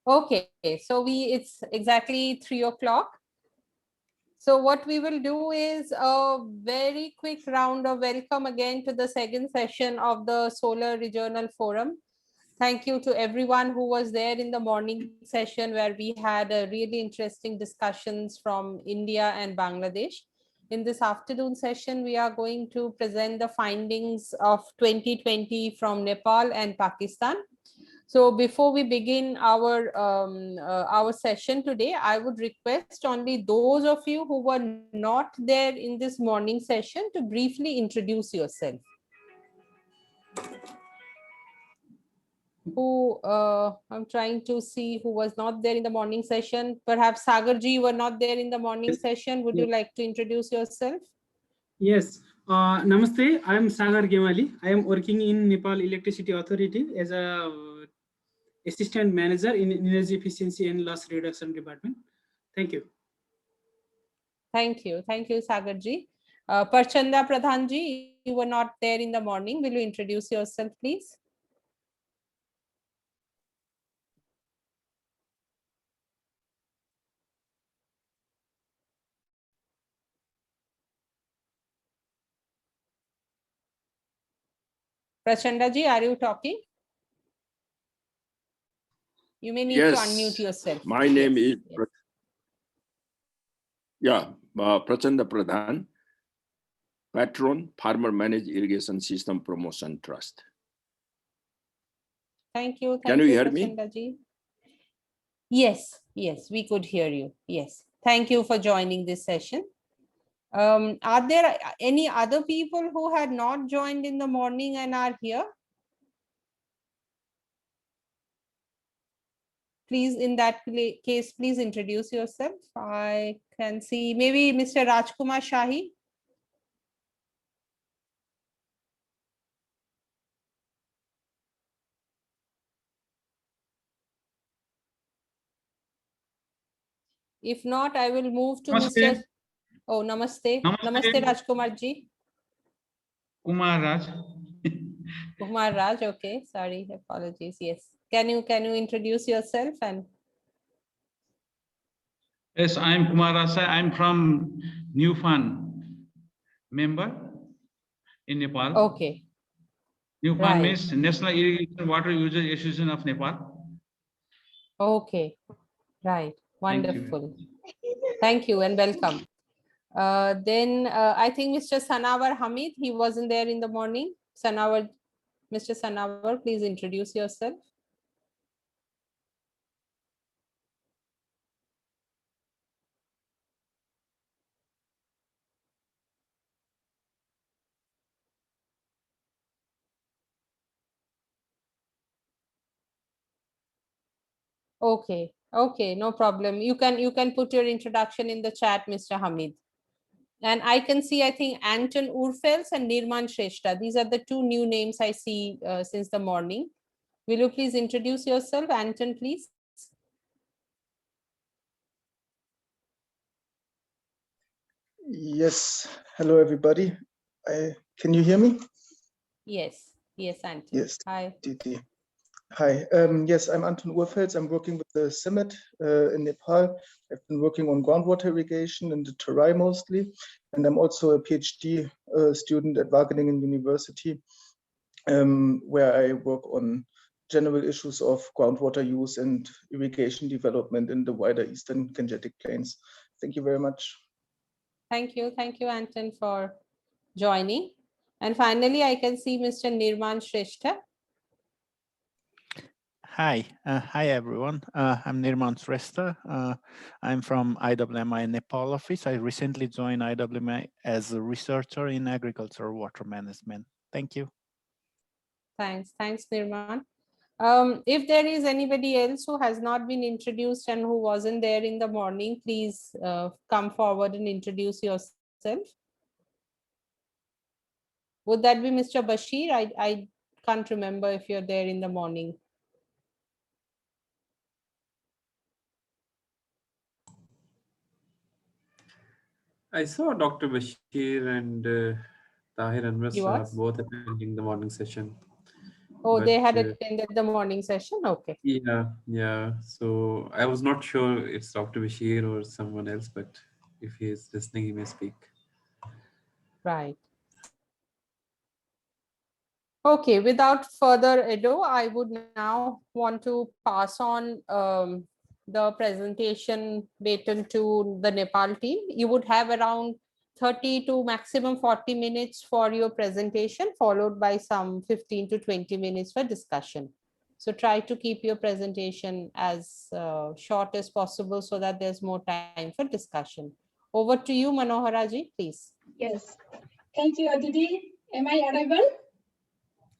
Okay, so it's exactly 3 o'clock. So what we will do is a very quick round of welcome again to the second session of the SoLAR Regional Forum. Thank you to everyone who was there in the morning session where we had a really interesting discussions from India and Bangladesh. In this afternoon session, we are going to present the findings of 2020 from Nepal and Pakistan. So before we begin our session today, I would request only those of you who were not there in this morning session to briefly introduce yourself. I'm trying to see who was not there in the morning session. Perhaps Sagar ji, you were not there in the morning session. Would you like to introduce yourself? Yes. Namaste. I am Sagar Gyawali. I am working in Nepal Electricity Authority as a assistant manager in energy efficiency and loss reduction department. Thank you. Thank you. Thank you, Sagar ji. Parchanda Pradhan ji, you were not there in the morning. Will you introduce yourself, please? Prachanda ji, are you talking? You may need to unmute yourself. My name is Prachanda Pradhan, Patron, Farmer Managed Irrigation System Promotion Trust. Thank you. Can you hear Prachanda me? Ji. Yes, yes, we could hear you. Yes. Thank you for joining this session. Are there any other people who had not joined in the morning and are here? Please, in that case, please introduce yourself. I can see maybe Mr. Rajkumar Shahi. If not, I will move to Namaste. Mr. Oh, namaste. Namaste, Rajkumar ji. Kumar Raj. Kumar Raj, okay. Sorry, apologies. Yes. Can you introduce yourself? And Yes, I am Kumar Raj. I am from New Fund member in Nepal. okay. New Fund Right. means National Irrigation Water Users Association of Nepal. Okay. Right. Wonderful. Thank you and welcome. Then I think Mr. Sanawar Hamid, he wasn't there in the morning. Sanawar, Mr. Sanawar, please introduce yourself. Okay. Okay, no problem. You can put your introduction in the chat, Mr. Hamid. And I can see, I think, Anton Urfels and Nirman Shrestha. These are the two new names I see since the morning. Will you please introduce yourself? Anton, please. Yes. Hello, everybody. Can you hear me? Yes. Yes, Anton. Yes. Hi. Didi. Hi. Yes, I'm Anton Urfels. I'm working with the CIMMET in Nepal. I've been working on groundwater irrigation in the Terai mostly. And I'm also a PhD student at Wageningen University, where I work on general issues of groundwater use and irrigation development in the wider Eastern Gangetic Plains. Thank you very much. Thank you. Thank you, Anton, for joining. And finally, I can see Mr. Nirman Shrestha. Hi, everyone. I'm Nirman Shrestha. I'm from IWMI Nepal office. I recently joined IWMI as a researcher in agricultural water management. Thank you. Thanks, Nirman. If there is anybody else who has not been introduced and who wasn't there in the morning, please come forward and introduce yourself. Would that be Mr. Bashir? I can't remember if you're there in the morning. I saw Dr. Bashir and Tahir Anwar both attending the morning session. Oh, they had but, attended the morning session. Okay. yeah. So I was not sure it's Dr. Bashir or someone else, but if he is listening, he may speak. Right. Okay, without further ado, I would now want to pass on the presentation baton to the Nepal team. You would have around 30 to maximum 40 minutes for your presentation, followed by some 15 to 20 minutes for discussion. So try to keep your presentation as short as possible so that there's more time for discussion. Over to you, Manohara ji, please. Yes. Thank you, Aditi. Am I audible?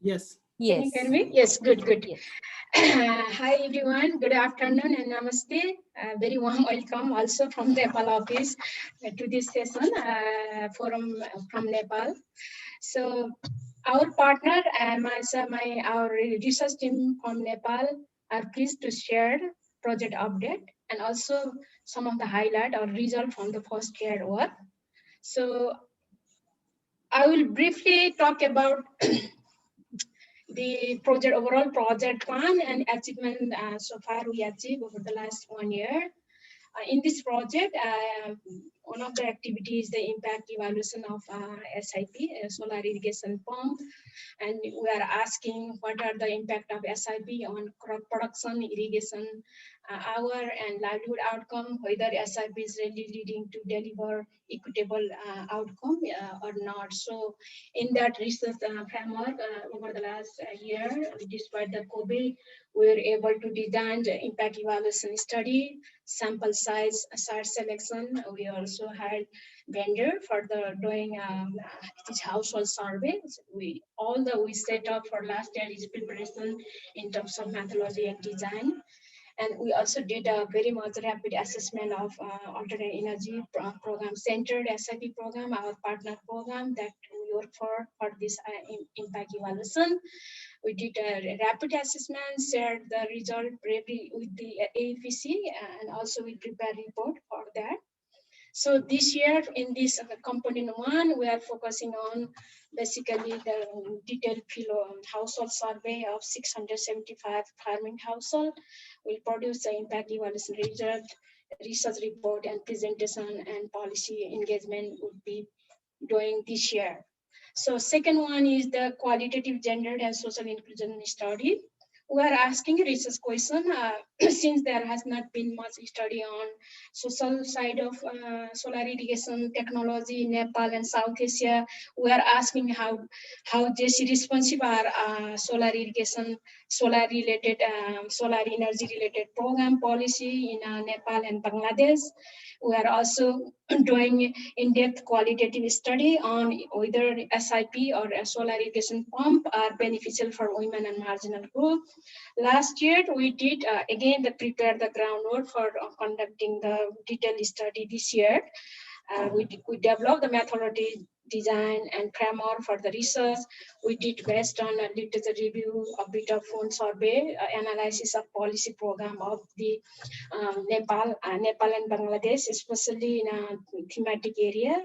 Yes. Can you hear me? Yes, good. Yes. Hi, everyone. Good afternoon and namaste. Very warm welcome also from the Nepal office to this session forum from Nepal. So our partner and our research team from Nepal are pleased to share project update and also some of the highlight or result from the first year work. So I will briefly talk about the overall project plan and achievement so far we achieved over the last 1 year. In this project, one of the activities, the impact evaluation of SIP, solar irrigation pump, and we are asking what are the impact of SIP on crop production, irrigation, hour and livelihood outcome, whether SIP is really leading to deliver equitable outcome or not. So in that research framework over the last year, despite the COVID, we were able to design the impact evaluation study, sample size, site selection. We also had vendor for the doing this household surveys. We set up for last year is preparation in terms of methodology and design. And we also did a very much rapid assessment of alternate energy program, centered SIP program, our partner program that we work for this impact evaluation. We did a rapid assessment, shared the result briefly with the AFEC, and also we prepared report for that. So this year in this component 1, we are focusing on basically the detailed household survey of 675 farming household. We'll produce the impact evaluation result, research report, and presentation and policy engagement would be doing this year. So second one is the qualitative gender and social inclusion study. We are asking a research question since there has not been much study on social side of solar irrigation technology in Nepal and South Asia. We are asking how GESI responsive are solar irrigation, solar energy related program policy in Nepal and Bangladesh. We are also doing in-depth qualitative study on whether SIP or a solar irrigation pump are beneficial for women and marginal group. Last year, we did, again, prepare the groundwork for conducting the detailed study this year. We developed the methodology, design, and framework for the research. We did based on a literature review, a bit of phone survey, analysis of policy program of the Nepal and Bangladesh, especially in a thematic area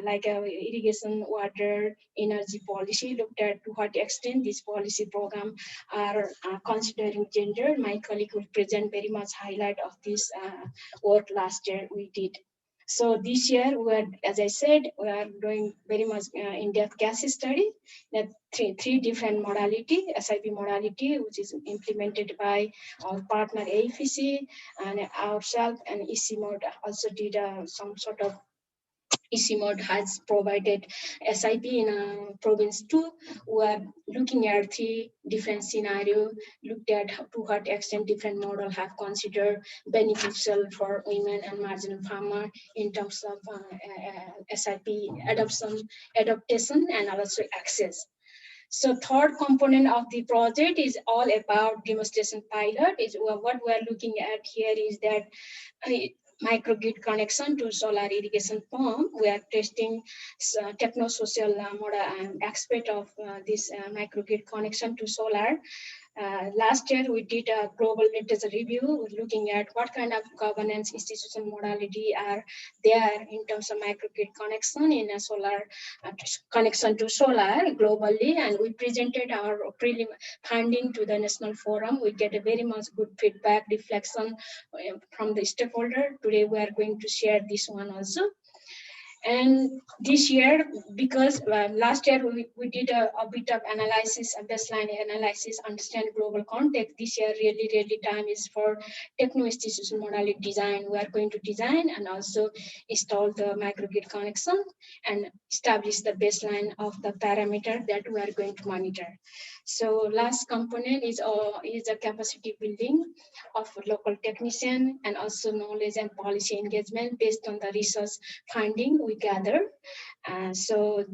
like irrigation, water, energy policy. Looked at to what extent this policy program are considering gender. My colleague will present very much highlight of this work last year we did. So this year, as I said, we are doing very much in-depth case study. That three different modality, SIP modality, which is implemented by our partner AFEC and ourselves, and EC mode also did some sort of EC mode has provided SIP in province 2. We are looking at 3 different scenarios, looked at to what extent different models have considered beneficial for women and marginal farmer in terms of SIP adaptation and also access. So third component of the project is all about demonstration pilot. Is what we are looking at here is that microgrid connection to solar irrigation pump. We are testing techno-social aspect of this microgrid connection to solar. Last year, we did a global literature review looking at what kind of governance institutional modality are there in terms of microgrid connection in a SoLAR connection to SoLAR globally. And we presented our prelim finding to the National Forum. We get a very much good feedback, reflection from the stakeholder. Today, we are going to share this one also. And this year, because last year we did a bit of analysis, a baseline analysis, understand global context. This year, really time is for techno-institutional modality design. We are going to design and also install the microgrid connection and establish the baseline of the parameter that we are going to monitor. So last component is a capacity building of local technician and also knowledge and policy engagement based on the research finding we gather. So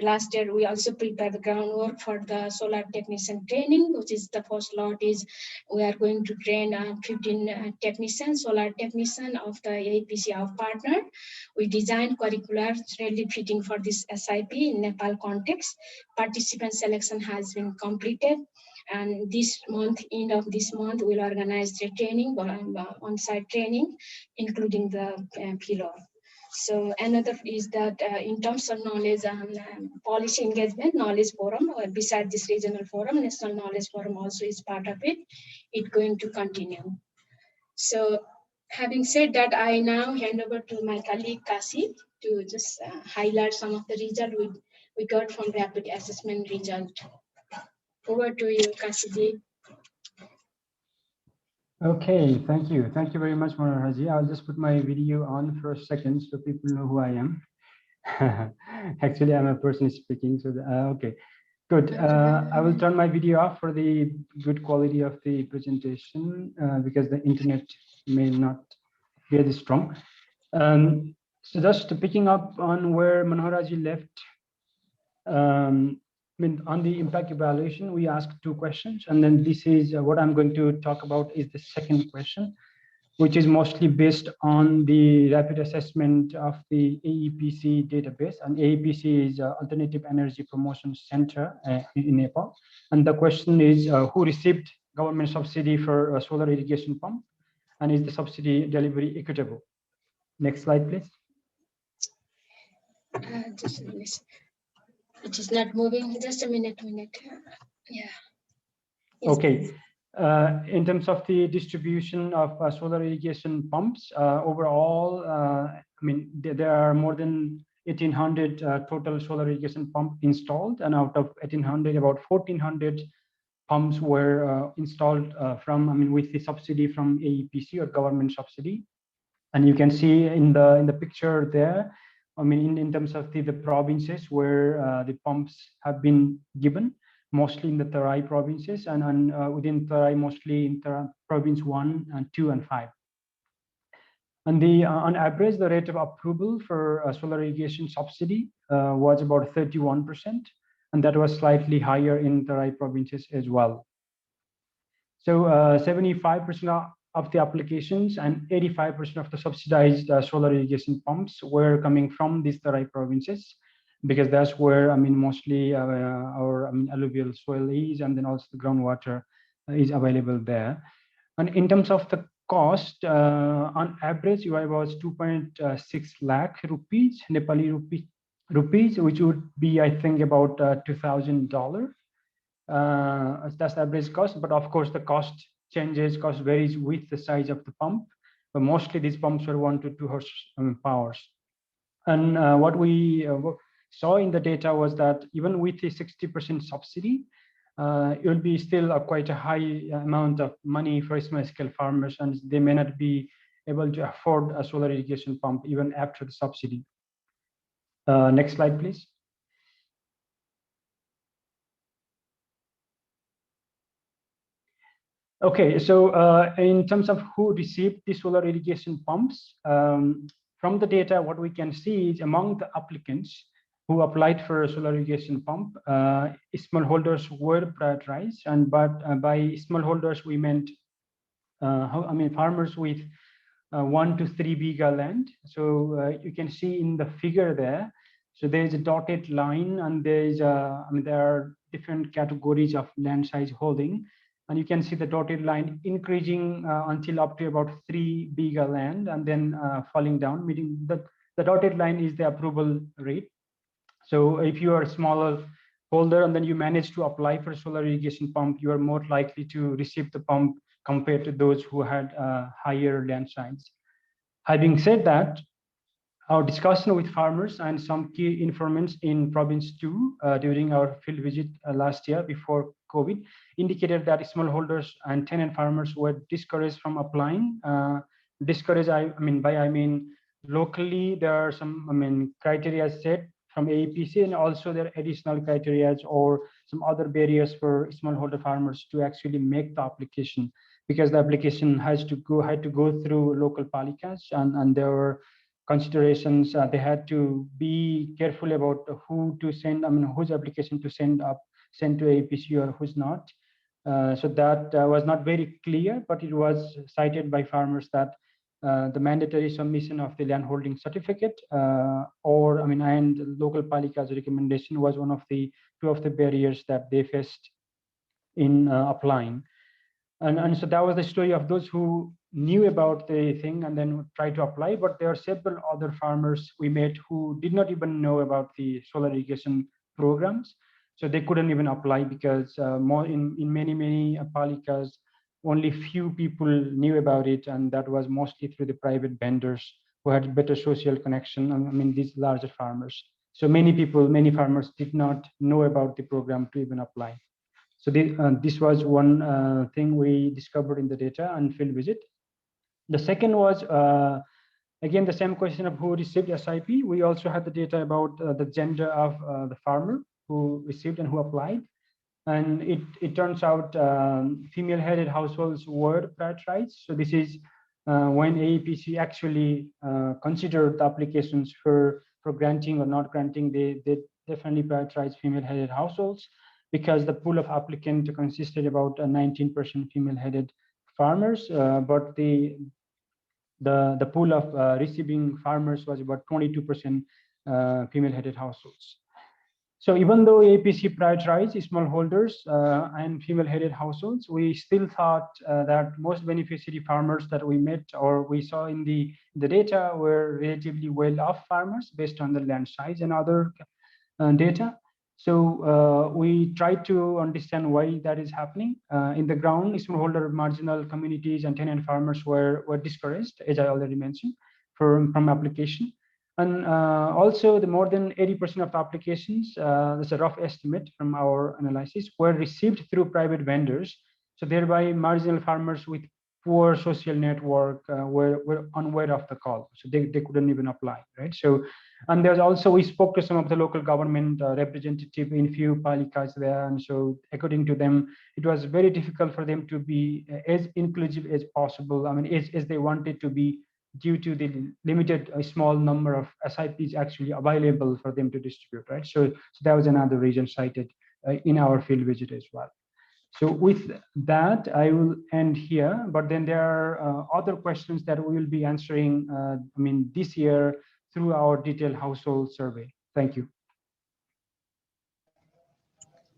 last year, we also prepared the groundwork for the SoLAR technician training, which is the first lot is we are going to train 15 technicians, SoLAR technician of the APC of partner. We designed curricular really fitting for this SIP in Nepal context. Participant selection has been completed. And this month, end of this month, we'll organize the training, on-site training, including the pillar. So another is that in terms of knowledge and policy engagement, knowledge forum, beside this regional forum, national knowledge forum also is part of it. It's going to continue. So having said that, I now hand over to my colleague Kashi to just highlight some of the result we got from rapid assessment result. Over to you, Kashi. Okay, thank you. Thank you very much, Manohara. I'll just put my video on for a second so people know who I am. Actually, I'm a person speaking, so okay, good. I will turn my video off for the good quality of the presentation because the internet may not be as strong. So just picking up on where Manohara left, I mean, on the impact evaluation, we asked 2 questions, and then this is what I'm going to talk about is the second question, which is mostly based on the rapid assessment of the AEPC database. And AEPC is Alternative Energy Promotion Center in Nepal. And the question is, who received government subsidy for solar irrigation pump, and is the subsidy delivery equitable? Next slide, please. Just a minute. It is not moving. Just a minute. Yeah. Yes, okay. please. In terms of the distribution of solar irrigation pumps, overall, I mean, there are more than 1,800 total solar irrigation pump installed, and out of 1,800, about 1,400 pumps were installed from, I mean, with the subsidy from AEPC or government subsidy. And you can see in the picture there, I mean, in terms of the provinces where the pumps have been given, mostly in the Tarai provinces, and within Tarai, mostly in province 1 and 2 and 5. And on average, the rate of approval for solar irrigation subsidy was about 31%, and that was slightly higher in Tarai provinces as well. So 75% of the applications and 85% of the subsidized solar irrigation pumps were coming from these Tarai provinces, because that's where, I mean, mostly our alluvial soil is, and then also the groundwater is available there. And in terms of the cost, on average, UI was 2.6 lakh rupees, Nepali rupees, which would be, I think, about $2,000. That's the average cost, but of course the cost varies with the size of the pump, but mostly these pumps are 1 to 2 horse powers. And what we saw in the data was that even with the 60% subsidy, it will be still quite a high amount of money for small scale farmers, and they may not be able to afford a solar irrigation pump even after the subsidy. Next slide, please. Okay, so in terms of who received the solar irrigation pumps, from the data, what we can see is among the applicants who applied for a solar irrigation pump, smallholders were prioritized, and by smallholders we meant, farmers with 1 to 3 biga land. So you can see in the figure there. So there is a dotted line, and there is there are different categories of land size holding. And you can see the dotted line increasing until up to about 3 biga land, and then falling down, meaning that the dotted line is the approval rate. So if you are a smaller holder and then you manage to apply for a solar irrigation pump, you are more likely to receive the pump compared to those who had higher land size. Having said that, our discussion with farmers and some key informants in province 2 during our field visit last year before COVID indicated that smallholders and tenant farmers were discouraged from applying. Discouraged, I mean locally there are some criteria set from AEPC, and also there are additional criteria or some other barriers for smallholder farmers to actually make the application, because the application had to go through local palikas, and there were considerations. They had to be careful about who to send, whose application to send to APC or who's not. So that was not very clear, but it was cited by farmers that the mandatory submission of the landholding certificate and local palika's recommendation was two of the barriers that they faced in applying. And so that was the story of those who knew about the thing and then tried to apply. But there are several other farmers we met who did not even know about the solar irrigation programs. So they couldn't even apply because in many palikas, only few people knew about it. And that was mostly through the private vendors who had better social connection. These larger farmers. So many farmers did not know about the program to even apply. So this was one thing we discovered in the data and field visit. The second was, again, the same question of who received SIP. We also had the data about the gender of the farmer who received and who applied. And it turns out female-headed households were prioritized. So this is when AEPC actually considered the applications for granting or not granting, they definitely prioritize female-headed households, because the pool of applicants consisted about 19% female-headed farmers, but the pool of receiving farmers was about 22% female-headed households. So even though APC prioritized smallholders and female-headed households, we still thought that most beneficiary farmers that we met or we saw in the data were relatively well-off farmers based on the land size and other data. So we tried to understand why that is happening. In the ground, smallholder marginal communities and tenant farmers were discouraged, as I already mentioned, from application. And also the more than 80% of the applications, that's a rough estimate from our analysis, were received through private vendors. So thereby marginal farmers with poor social network were unaware of the call. So they couldn't even apply, right? So, and there's also, we spoke to some of the local government representative in few palikas there. And so according to them, it was very difficult for them to be as inclusive as possible. As they wanted to be, due to the limited small number of SIPs actually available for them to distribute, right? So that was another reason cited in our field visit as well. So with that, I will end here, but then there are other questions that we will be answering, this year through our detailed household survey. Thank you.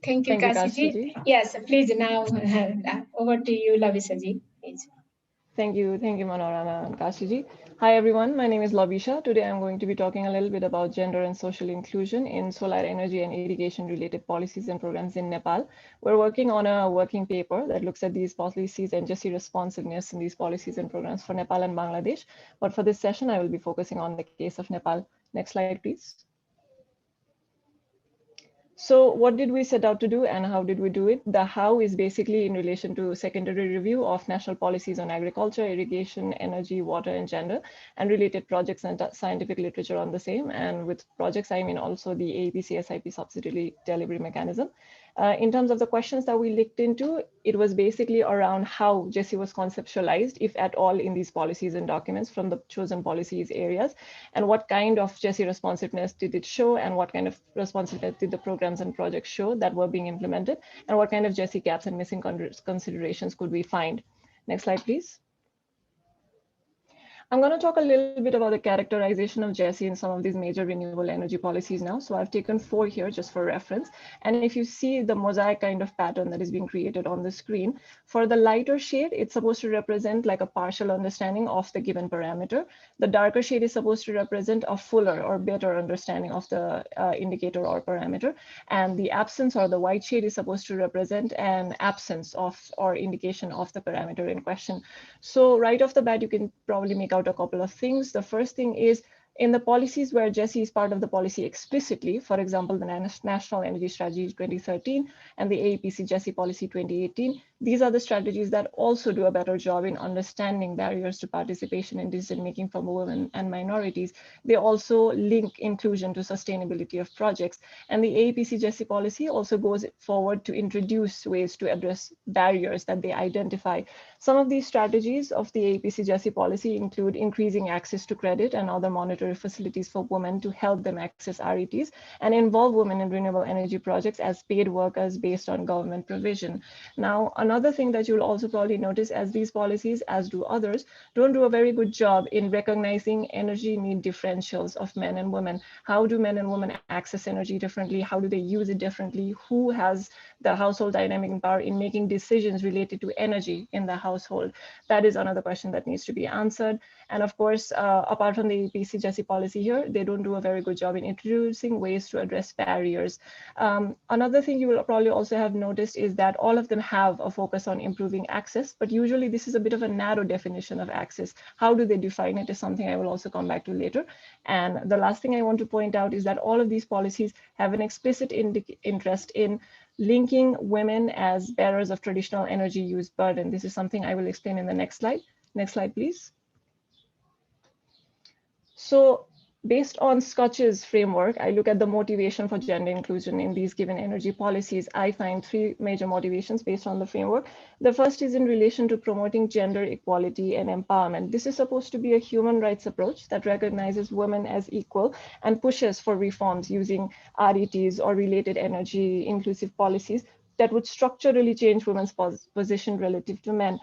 Thank you, Kashi. Yes, please now over to you, Labisha ji. Please. Thank you, Manohara and Kashi. Hi everyone, my name is Labisha. Today I'm going to be talking a little bit about gender and social inclusion in solar energy and irrigation related policies and programs in Nepal. We're working on a working paper that looks at these policies and GESI responsiveness in these policies and programs for Nepal and Bangladesh. But for this session, I will be focusing on the case of Nepal. Next slide, please. So what did we set out to do and how did we do it? The how is basically in relation to secondary review of national policies on agriculture, irrigation, energy, water, and gender, and related projects and scientific literature on the same. And with projects, I mean also the AEPC SIP subsidy delivery mechanism. In terms of the questions that we looked into, it was basically around how GESI was conceptualized, if at all, in these policies and documents from the chosen policies areas, and what kind of GESI responsiveness did it show, and what kind of responsiveness did the programs and projects show that were being implemented, and what kind of GESI gaps and missing considerations could we find. Next slide, please. I'm going to talk a little bit about the characterization of GESI in some of these major renewable energy policies now. So I've taken 4 here just for reference. And if you see the mosaic kind of pattern that is being created on the screen, for the lighter shade, it's supposed to represent like a partial understanding of the given parameter. The darker shade is supposed to represent a fuller or better understanding of the indicator or parameter. And the absence, or the white shade, is supposed to represent an absence of or indication of the parameter in question. So right off the bat, you can probably make out a couple of things. The first thing is, in the policies where GESI is part of the policy explicitly, for example, the National Energy Strategy 2013 and the AEPC GESI Policy 2018, these are the strategies that also do a better job in understanding barriers to participation in decision-making for women and minorities. They also link inclusion to sustainability of projects. And the AEPC GESI policy also goes forward to introduce ways to address barriers that they identify. Some of these strategies of the AEPC GESI policy include increasing access to credit and other monetary facilities for women to help them access RETs, and involve women in renewable energy projects as paid workers based on government provision. Now, another thing that you'll also probably notice, as these policies, as do others, don't do a very good job in recognizing energy need differentials of men and women. How do men and women access energy differently? How do they use it differently? Who has the household dynamic power in making decisions related to energy in the household? That is another question that needs to be answered. And of course, apart from the AEPC GESI policy here, they don't do a very good job in introducing ways to address barriers. Another thing you will probably also have noticed is that all of them have a focus on improving access, but usually this is a bit of a narrow definition of access. How do they define it is something I will also come back to later. And the last thing I want to point out is that all of these policies have an explicit interest in linking women as bearers of traditional energy use burden. This is something I will explain in the next slide. Next slide, please. So based on Scotch's framework, I look at the motivation for gender inclusion in these given energy policies. I find 3 major motivations based on the framework. The first is in relation to promoting gender equality and empowerment. This is supposed to be a human rights approach that recognizes women as equal and pushes for reforms using RETs or related energy inclusive policies that would structurally change women's position relative to men.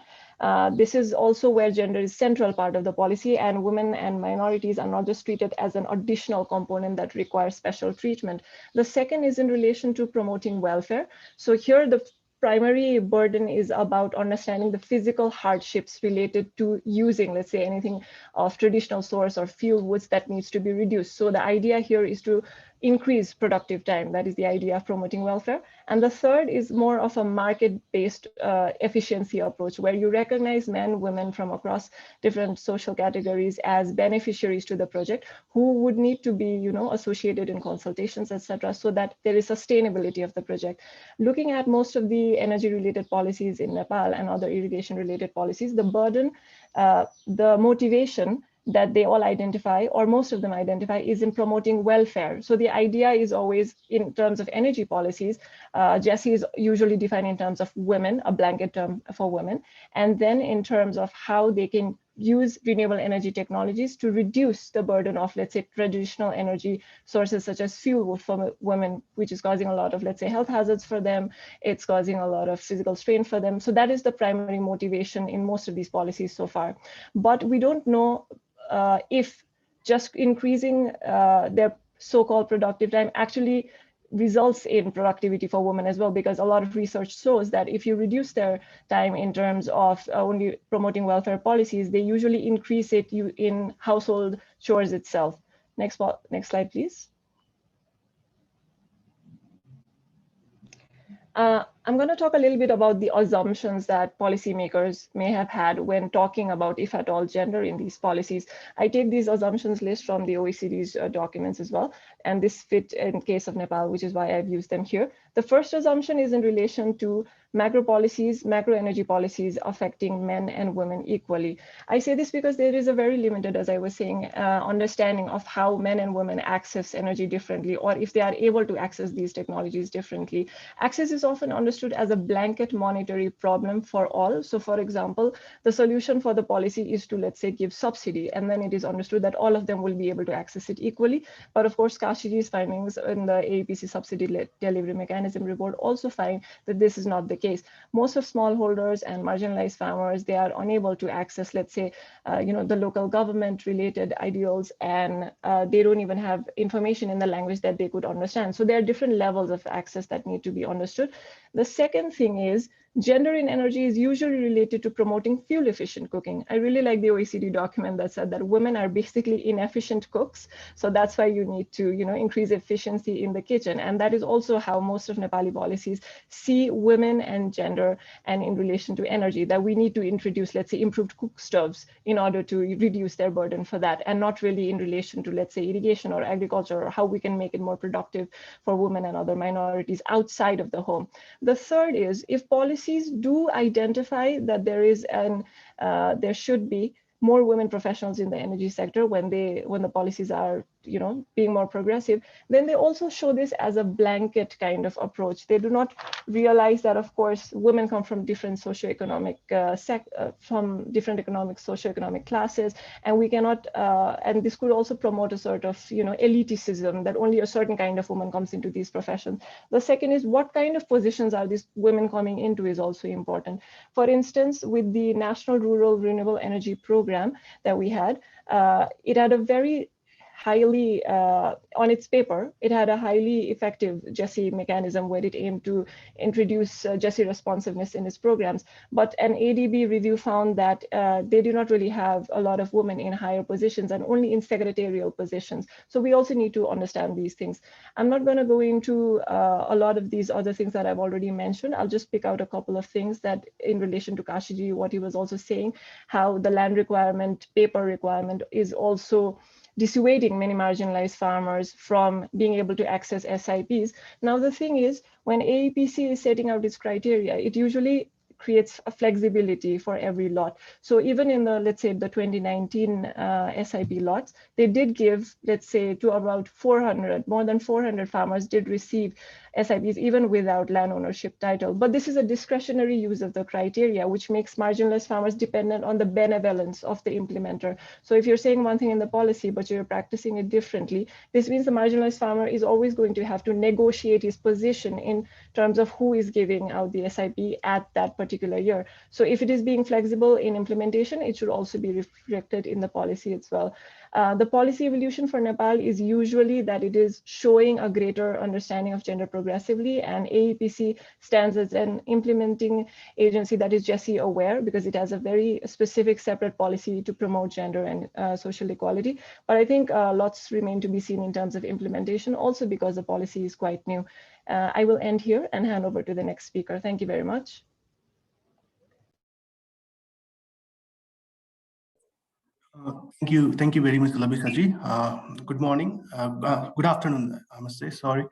This is also where gender is central part of the policy, and women and minorities are not just treated as an additional component that requires special treatment. The second is in relation to promoting welfare. So here the primary burden is about understanding the physical hardships related to using, let's say, anything of traditional source or fuel woods that needs to be reduced. So the idea here is to increase productive time. That is the idea of promoting welfare. And the third is more of a market-based efficiency approach, where you recognize men, women from across different social categories as beneficiaries to the project, who would need to be, associated in consultations, etc., so that there is sustainability of the project. Looking at most of the energy-related policies in Nepal and other irrigation-related policies, the burden, the motivation that they all identify, or most of them identify, is in promoting welfare. So the idea is always, in terms of energy policies, GESI is usually defined in terms of women, a blanket term for women, and then in terms of how they can use renewable energy technologies to reduce the burden of, let's say, traditional energy sources such as fuel for women, which is causing a lot of, let's say, health hazards for them. It's causing a lot of physical strain for them. So that is the primary motivation in most of these policies so far. But we don't know if just increasing their so-called productive time actually results in productivity for women as well, because a lot of research shows that if you reduce their time in terms of only promoting welfare policies, they usually increase it in household chores itself. Next slide, please. I'm going to talk a little bit about the assumptions that policymakers may have had when talking about, if at all, gender in these policies. I take these assumptions list from the OECD's documents as well, and this fit in case of Nepal, which is why I've used them here. The first assumption is in relation to macro policies, macro energy policies affecting men and women equally. I say this because there is a very limited, as I was saying, understanding of how men and women access energy differently, or if they are able to access these technologies differently. Access is often understood understood as a blanket monetary problem for all. So for example, the solution for the policy is to, let's say, give subsidy, and then it is understood that all of them will be able to access it equally. But of course, Kashiji's findings in the AEPC subsidy delivery mechanism report also find that this is not the case. Most of smallholders and marginalized farmers, they are unable to access, let's say, the local government related ideals, and they don't even have information in the language that they could understand. So there are different levels of access that need to be understood. The second thing is gender in energy is usually related to promoting fuel efficient cooking. I really like the OECD document that said that women are basically inefficient cooks. So that's why you need to, increase efficiency in the kitchen. And that is also how most of Nepali policies see women and gender and in relation to energy, that we need to introduce, let's say, improved cook stoves in order to reduce their burden for that, and not really in relation to, let's say, irrigation or agriculture, or how we can make it more productive for women and other minorities outside of the home. The third is, if policies do identify that there should be more women professionals in the energy sector when the policies are being more progressive, then they also show this as a blanket kind of approach. They do not realize that, of course, women come from different socioeconomic socioeconomic classes, and we cannot and this could also promote a sort of elitism, that only a certain kind of woman comes into these professions. The second is, what kind of positions are these women coming into is also important. For instance, with the National Rural Renewable Energy Program that we had, it had a very highly, on its paper, it had a highly effective GESI mechanism where it aimed to introduce GESI responsiveness in its programs. But an ADB review found that they do not really have a lot of women in higher positions, and only in secretarial positions. So we also need to understand these things. I'm not going to go into a lot of these other things that I've already mentioned. I'll just pick out a couple of things that in relation to Kashiji, what he was also saying, how the land requirement, paper requirement is also dissuading many marginalized farmers from being able to access SIPs. Now, the thing is, when AEPC is setting out its criteria, it usually creates a flexibility for every lot. So even in the, let's say, the 2019 SIP lots, they did give, let's say, to about 400, more than 400 farmers did receive SIPs even without land ownership title. But this is a discretionary use of the criteria, which makes marginalized farmers dependent on the benevolence of the implementer. So if you're saying one thing in the policy, but you're practicing it differently, this means the marginalized farmer is always going to have to negotiate his position in terms of who is giving out the SIP at that particular year. So if it is being flexible in implementation, it should also be reflected in the policy as well. The policy evolution for Nepal is usually that it is showing a greater understanding of gender progressively, and AEPC stands as an implementing agency that is GESI aware, because it has a very specific separate policy to promote gender and social equality. But I think lots remain to be seen in terms of implementation, also because the policy is quite new. I will end here and hand over to the next speaker. Thank you very much. Thank you very much, Labisha ji. Good morning, good afternoon, I must say, sorry.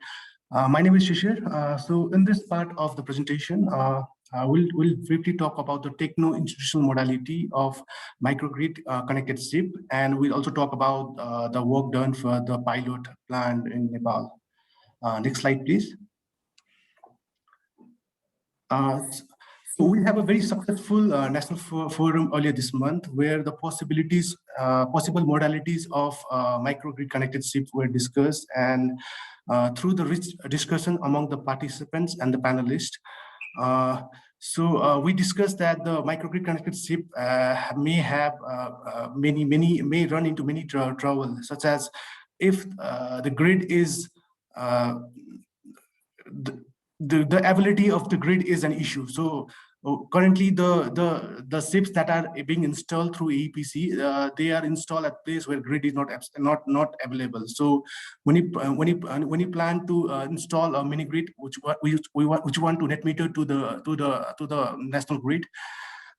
My name is Shisher. So in this part of the presentation, we'll briefly talk about the techno-institutional modality of microgrid connected SIP, and we'll also talk about the work done for the pilot plant in Nepal. Next slide, please. So we have a very successful national forum earlier this month, where the possible modalities of microgrid connected SIP were discussed, and through the rich discussion among the participants and the panelists. So we discussed that the microgrid connected SIP may have may run into many trouble, such as if the grid is the ability of the grid is an issue. So currently the SIPs that are being installed through AEPC, they are installed at place where grid is not available. So when you plan to install a mini grid, which want to net meter to the national grid,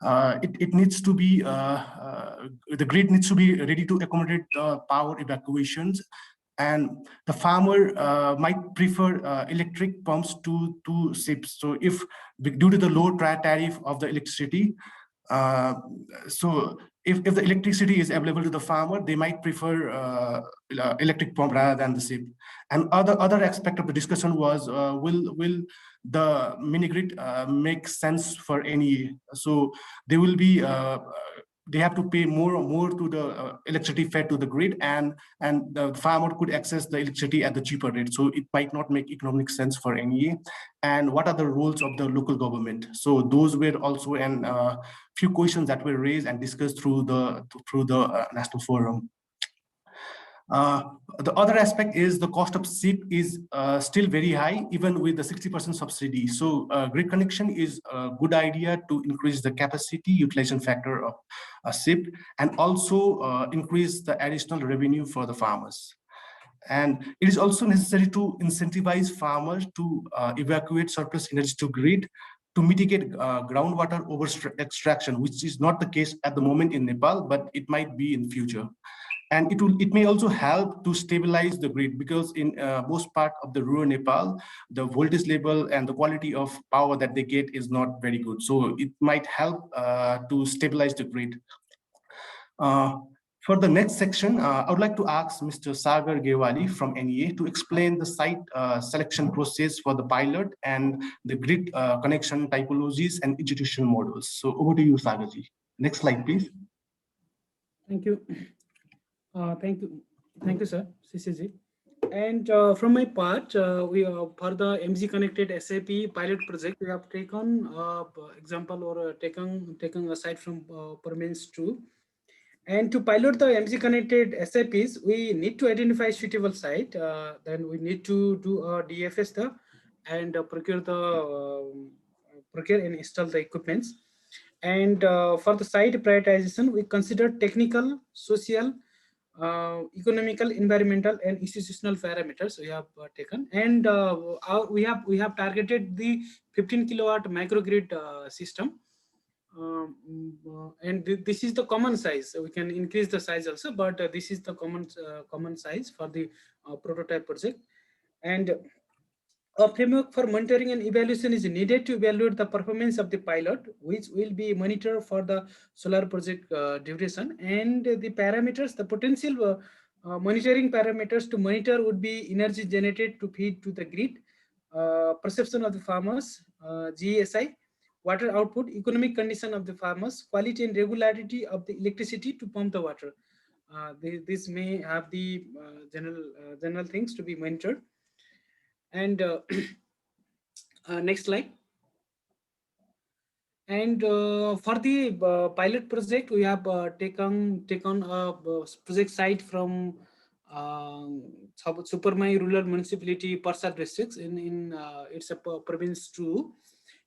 it needs to be the grid needs to be ready to accommodate power evacuations. And the farmer might prefer electric pumps to SIPs. So if due to the low tariff of the electricity, so if the electricity is available to the farmer, they might prefer electric pump rather than the SIP. And other aspect of the discussion was, will the mini grid make sense for NEA? So they will be they have to pay more to the electricity fed to the grid, and the farmer could access the electricity at the cheaper rate. So it might not make economic sense for NEA. And what are the roles of the local government? So those were also an few questions that were raised and discussed through the national forum. The other aspect is the cost of SIP is still very high, even with the 60% subsidy. So grid connection is a good idea to increase the capacity utilization factor of SIP, and also increase the additional revenue for the farmers. And it is also necessary to incentivize farmers to evacuate surplus energy to grid to mitigate groundwater over extraction, which is not the case at the moment in Nepal, but it might be in future. And it may also help to stabilize the grid, because in most part of the rural Nepal, the voltage level and the quality of power that they get is not very good. So it might help to stabilize the grid. For the next section, I would like to ask Mr. Sagar Gyawali from NEA to explain the site selection process for the pilot and the grid connection typologies and institutional models. So over to you, Sagarji. Next slide, please. Thank you. Thank you, sir, CCG. And from my part, we for the MG connected SAP pilot project, we have taken example or taken a site from Permins 2. And to pilot the MG connected SAPs, we need to identify suitable site. Then we need to do a DFS and procure and install the equipments. And for the site prioritization, we consider technical, social, economical, environmental, and institutional parameters we have taken. And we have targeted the 15 kilowatt microgrid system. And this is the common size. So we can increase the size also, but this is the common size for the prototype project. And a framework for monitoring and evaluation is needed to evaluate the performance of the pilot, which will be monitored for the SoLAR project duration. And the parameters, the potential monitoring parameters to monitor would be energy generated to feed to the grid, perception of the farmers, GESI, water output, economic condition of the farmers, quality and regularity of the electricity to pump the water. This may have the general things to be monitored. And next slide. And for the pilot project, we have taken a project site from Supermai Rural Municipality, Parsa districts in it's a province 2.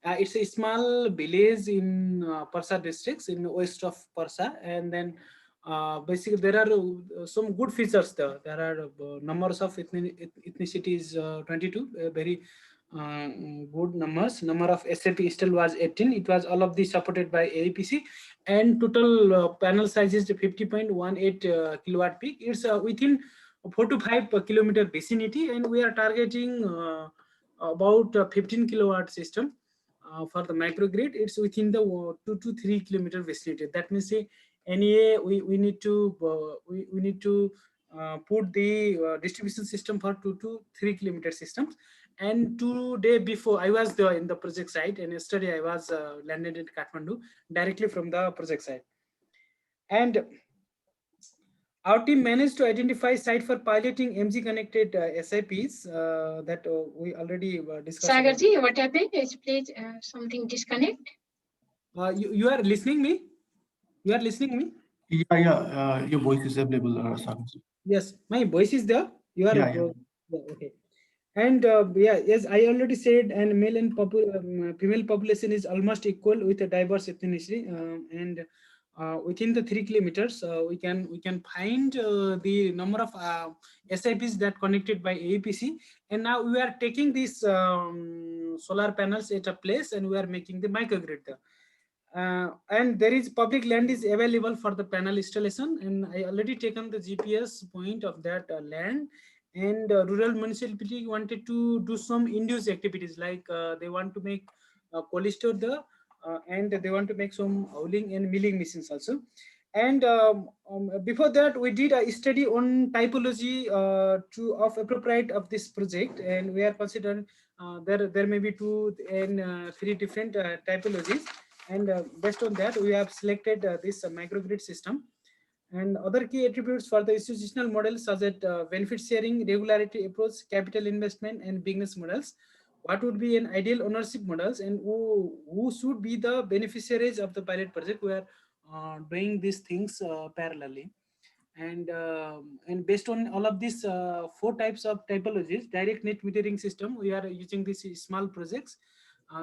It's a small village in Parsa districts in west of Parsa, and then basically there are some good features there. There are numbers of ethnicities 22, very good numbers. Number of SAP installed was 18. It was all of these supported by AEPC, and total panel size is 50.18 kilowatt peak. It's within 4 to 5 kilometer vicinity, and we are targeting about 15 kilowatt system. For the microgrid, it's within the 2 to 3 kilometer vicinity. That means NEA, we need to put the distribution system for 2 to 3 kilometer systems. And 2 days before, I was there in the project site, and yesterday I was landed in Kathmandu directly from the project site. And our team managed to identify site for piloting MG connected SIPs that we already discussed. Sagarji, what happened? Is please something disconnect? You are listening me? You are listening me? Yeah, your voice is available, Sagarji. Yes, my voice is there. You are yeah. Okay. And yes, I already said, and male and female population is almost equal with a diverse ethnicity, and within the 3 kilometers, we can find the number of SIPs that connected by AEPC. And now we are taking these solar panels at a place, and we are making the microgrid there. And there is public land is available for the panel installation, and I already taken the GPS point of that land. And rural municipality wanted to do some induced activities, like they want to make cold store there, and they want to make some hauling and milling machines also. And before that, we did a study on typology of appropriate of this project, and we are considering there may be 2 and 3 different typologies, and based on that, we have selected this microgrid system. And other key attributes for the institutional models such as benefit sharing, regularity approach, capital investment, and business models. What would be an ideal ownership models, and who should be the beneficiaries of the pilot project? We are doing these things parallelly. And based on all of these 4 types of typologies, direct net metering system, we are using these small projects.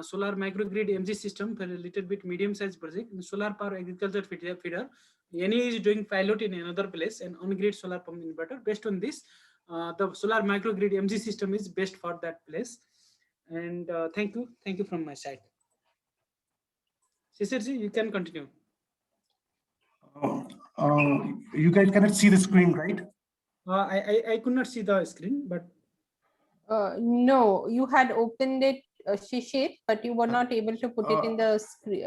Solar microgrid MG system for a little bit medium-sized project. Solar power agriculture feeder. NE is doing pilot in another place, and on-grid solar pump inverter. Based on this, the solar microgrid MG system is best for that place. And thank you from my side. Shisher, you can continue. You guys cannot see the screen, right? I could not see the screen, but no, you had opened it, Shisher, but you were not able to put it in the screen,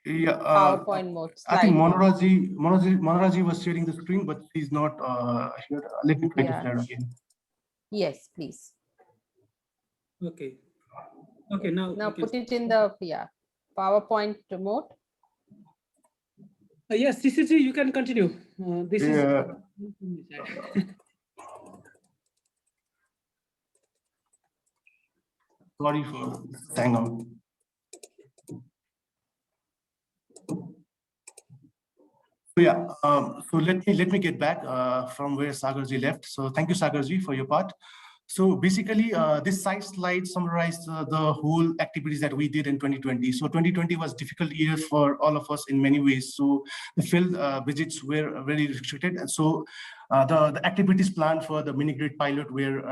PowerPoint mode. I think Manohara was sharing the screen, but she's not here. Let me try to share again. Yes, please. Okay. Okay, now put it in the PowerPoint mode. Yes, CCG, you can continue. This is. Sorry for hang on. So yeah, so let me get back from where Sagarji left. So thank you, Sagarji, for your part. So basically, this slide summarized the whole activities that we did in 2020. So 2020 was a difficult year for all of us in many ways. So the field visits were very restricted. And so the activities planned for the mini-grid pilot were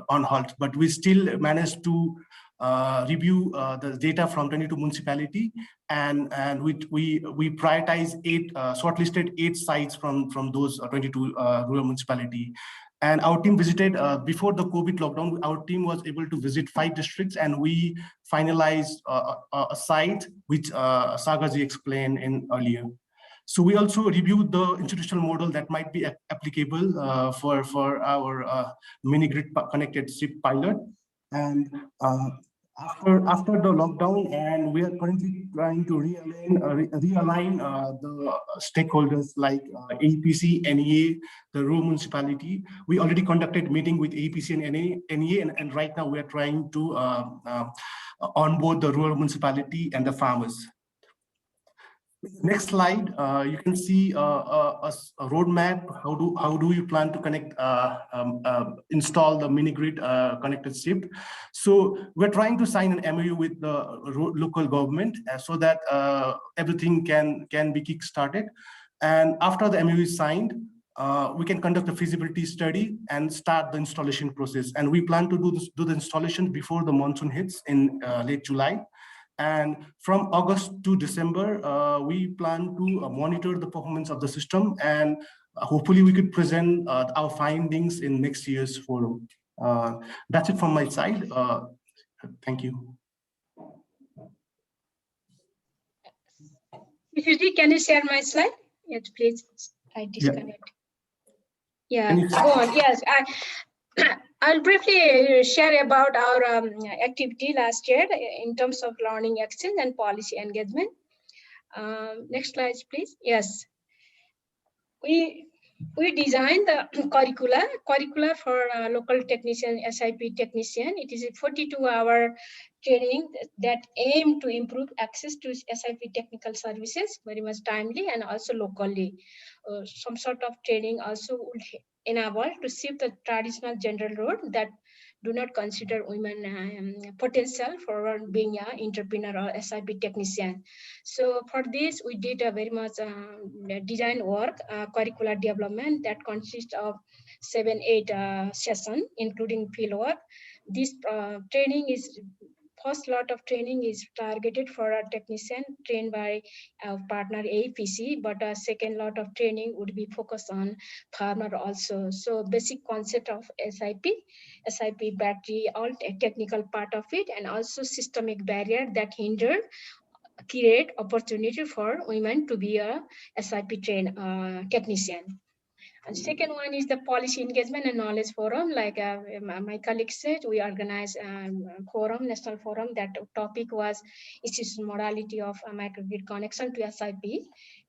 on halt, but we still managed to review the data from 22 municipality, and we prioritize shortlisted 8 sites from those 22 rural municipality. And our team visited, before the COVID lockdown, our team was able to visit 5 districts, and we finalized a site which Sagarji explained in earlier. So we also reviewed the institutional model that might be applicable for our mini-grid connected ship pilot. And after the lockdown, and we are currently trying to realign the stakeholders like APC, NEA, the rural municipality. We already conducted meeting with APC and NEA, and right now we are trying to onboard the rural municipality and the farmers. Next slide, you can see a roadmap. How do you plan to connect, install the mini-grid connected ship? So we're trying to sign an MOU with the local government so that everything can be kick-started. And after the MOU is signed, we can conduct a feasibility study and start the installation process. And we plan to do the installation before the monsoon hits in late July. And from August to December, we plan to monitor the performance of the system, and hopefully we could present our findings in next year's forum. That's it from my side. Thank you. Can you share my slide? Yes, please. I disconnect. Yeah, go on. Yes, I'll briefly share about our activity last year in terms of learning exchange and policy engagement. Next slide, please. Yes, we designed the curricula for local technician, SIP technician. It is a 42-hour training that aim to improve access to SIP technical services very much timely and also locally. Some sort of training also would enable to shift the traditional gender role that do not consider women potential for being an entrepreneur or SIP technician. So for this, we did a very much design work, curricular development that consists of 7-8 sessions, including field work. This training is first lot of training is targeted for a technician trained by our partner APC, but a second lot of training would be focused on farmer also. So basic concept of SIP battery, all technical part of it, and also systemic barrier that hinder create opportunity for women to be a SIP trained technician. And second one is the policy engagement and knowledge forum. Like my colleague said, we organized forum, national forum. That topic was institutional modality of microgrid connection to SIP.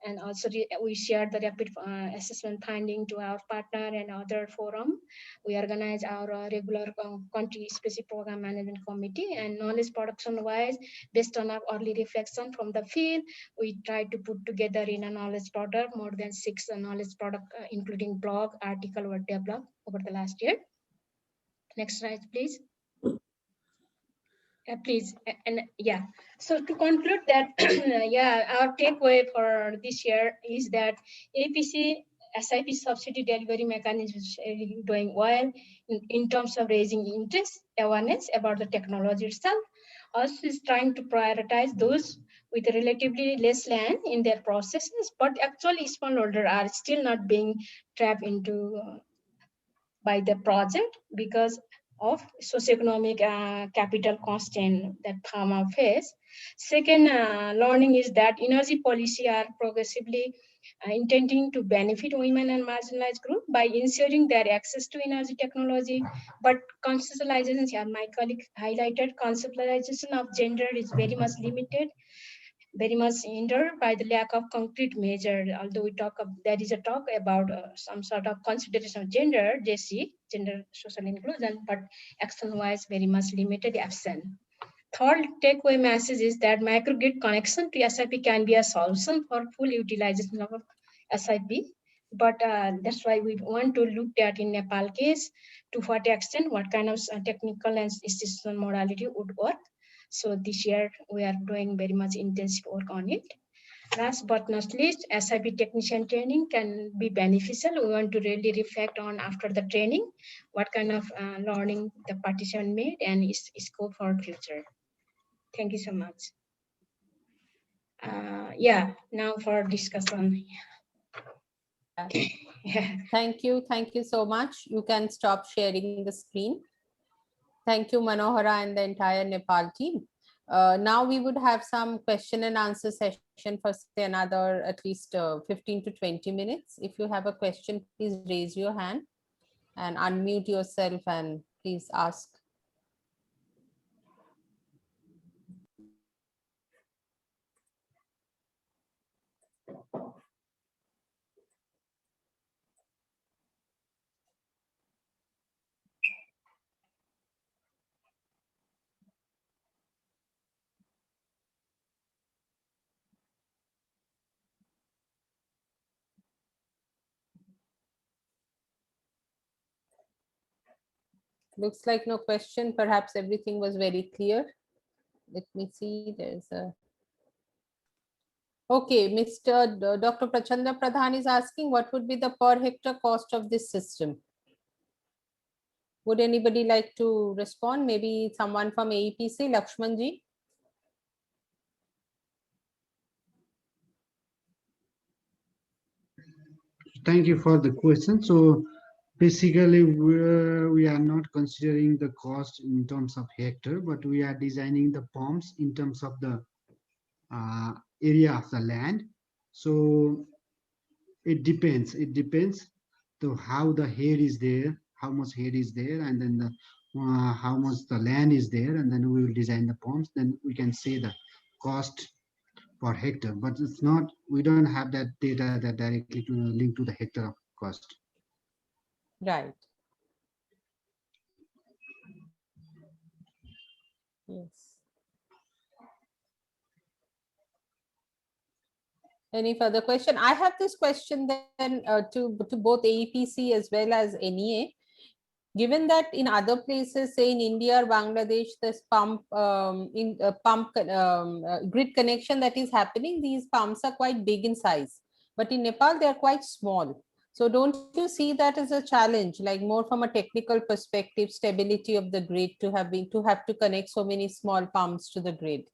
And also we shared the rapid assessment finding to our partner and other forum. We organized our regular country-specific program management committee, and knowledge production-wise, based on our early reflection from the field, we tried to put together in a knowledge product, more than 6 knowledge product, including blog, article were developed over the last year. Next slide, please. Please, and yeah. So to conclude that, yeah, our takeaway for this year is that APC SIP subsidy delivery mechanism is doing well in terms of raising interest, awareness about the technology itself. Also is trying to prioritize those with relatively less land in their processes, but actually smallholder are still not being trapped into by the project because of socioeconomic capital constraint that farmer face. Second learning is that energy policy are progressively intending to benefit women and marginalized group by ensuring their access to energy technology, but conceptualization, my colleague highlighted, conceptualization of gender is very much limited, very much hindered by the lack of concrete measure. Although we talk of, there is a talk about some sort of consideration of gender, GESI, gender social inclusion, but action-wise very much limited, absent. Third takeaway message is that microgrid connection to SIP can be a solution for full utilization of SIP, but that's why we want to look at in Nepal case to what extent, what kind of technical and institutional modality would work. So this year we are doing very much intensive work on it. Last but not least, SIP technician training can be beneficial. We want to really reflect on after the training, what kind of learning the participant made and is scope for future. Thank you so much. Yeah, now for discussion. Yeah. Thank you so much. You can stop sharing the screen. Thank you, Manohara and the entire Nepal team. Now we would have some question and answer session for say another at least 15 to 20 minutes. If you have a question, please raise your hand and unmute yourself and please ask. Looks like no question. Perhaps everything was very clear. Let me see. There's a. Okay, Mr. Dr. Prachanda Pradhan is asking what would be the per hectare cost of this system? Would anybody like to respond? Maybe someone from AEPC, Lakshmanji? Thank you for the question. So basically, we are not considering the cost in terms of hectare, but we are designing the pumps in terms of the area of the land. So it depends. It depends to how the head is there, how much head is there, and then the how much the land is there, and then we will design the pumps. Then we can say the cost per hectare, but it's not, we don't have that data that directly to link to the hectare of cost. Right. Yes. Any further question? I have this question then to both AEPC as well as NEA. Given that in other places, say in India or Bangladesh, this pump grid connection that is happening, these pumps are quite big in size, but in Nepal they are quite small. So don't you see that as a challenge, like more from a technical perspective, stability of the grid to have to connect so many small pumps to the grid?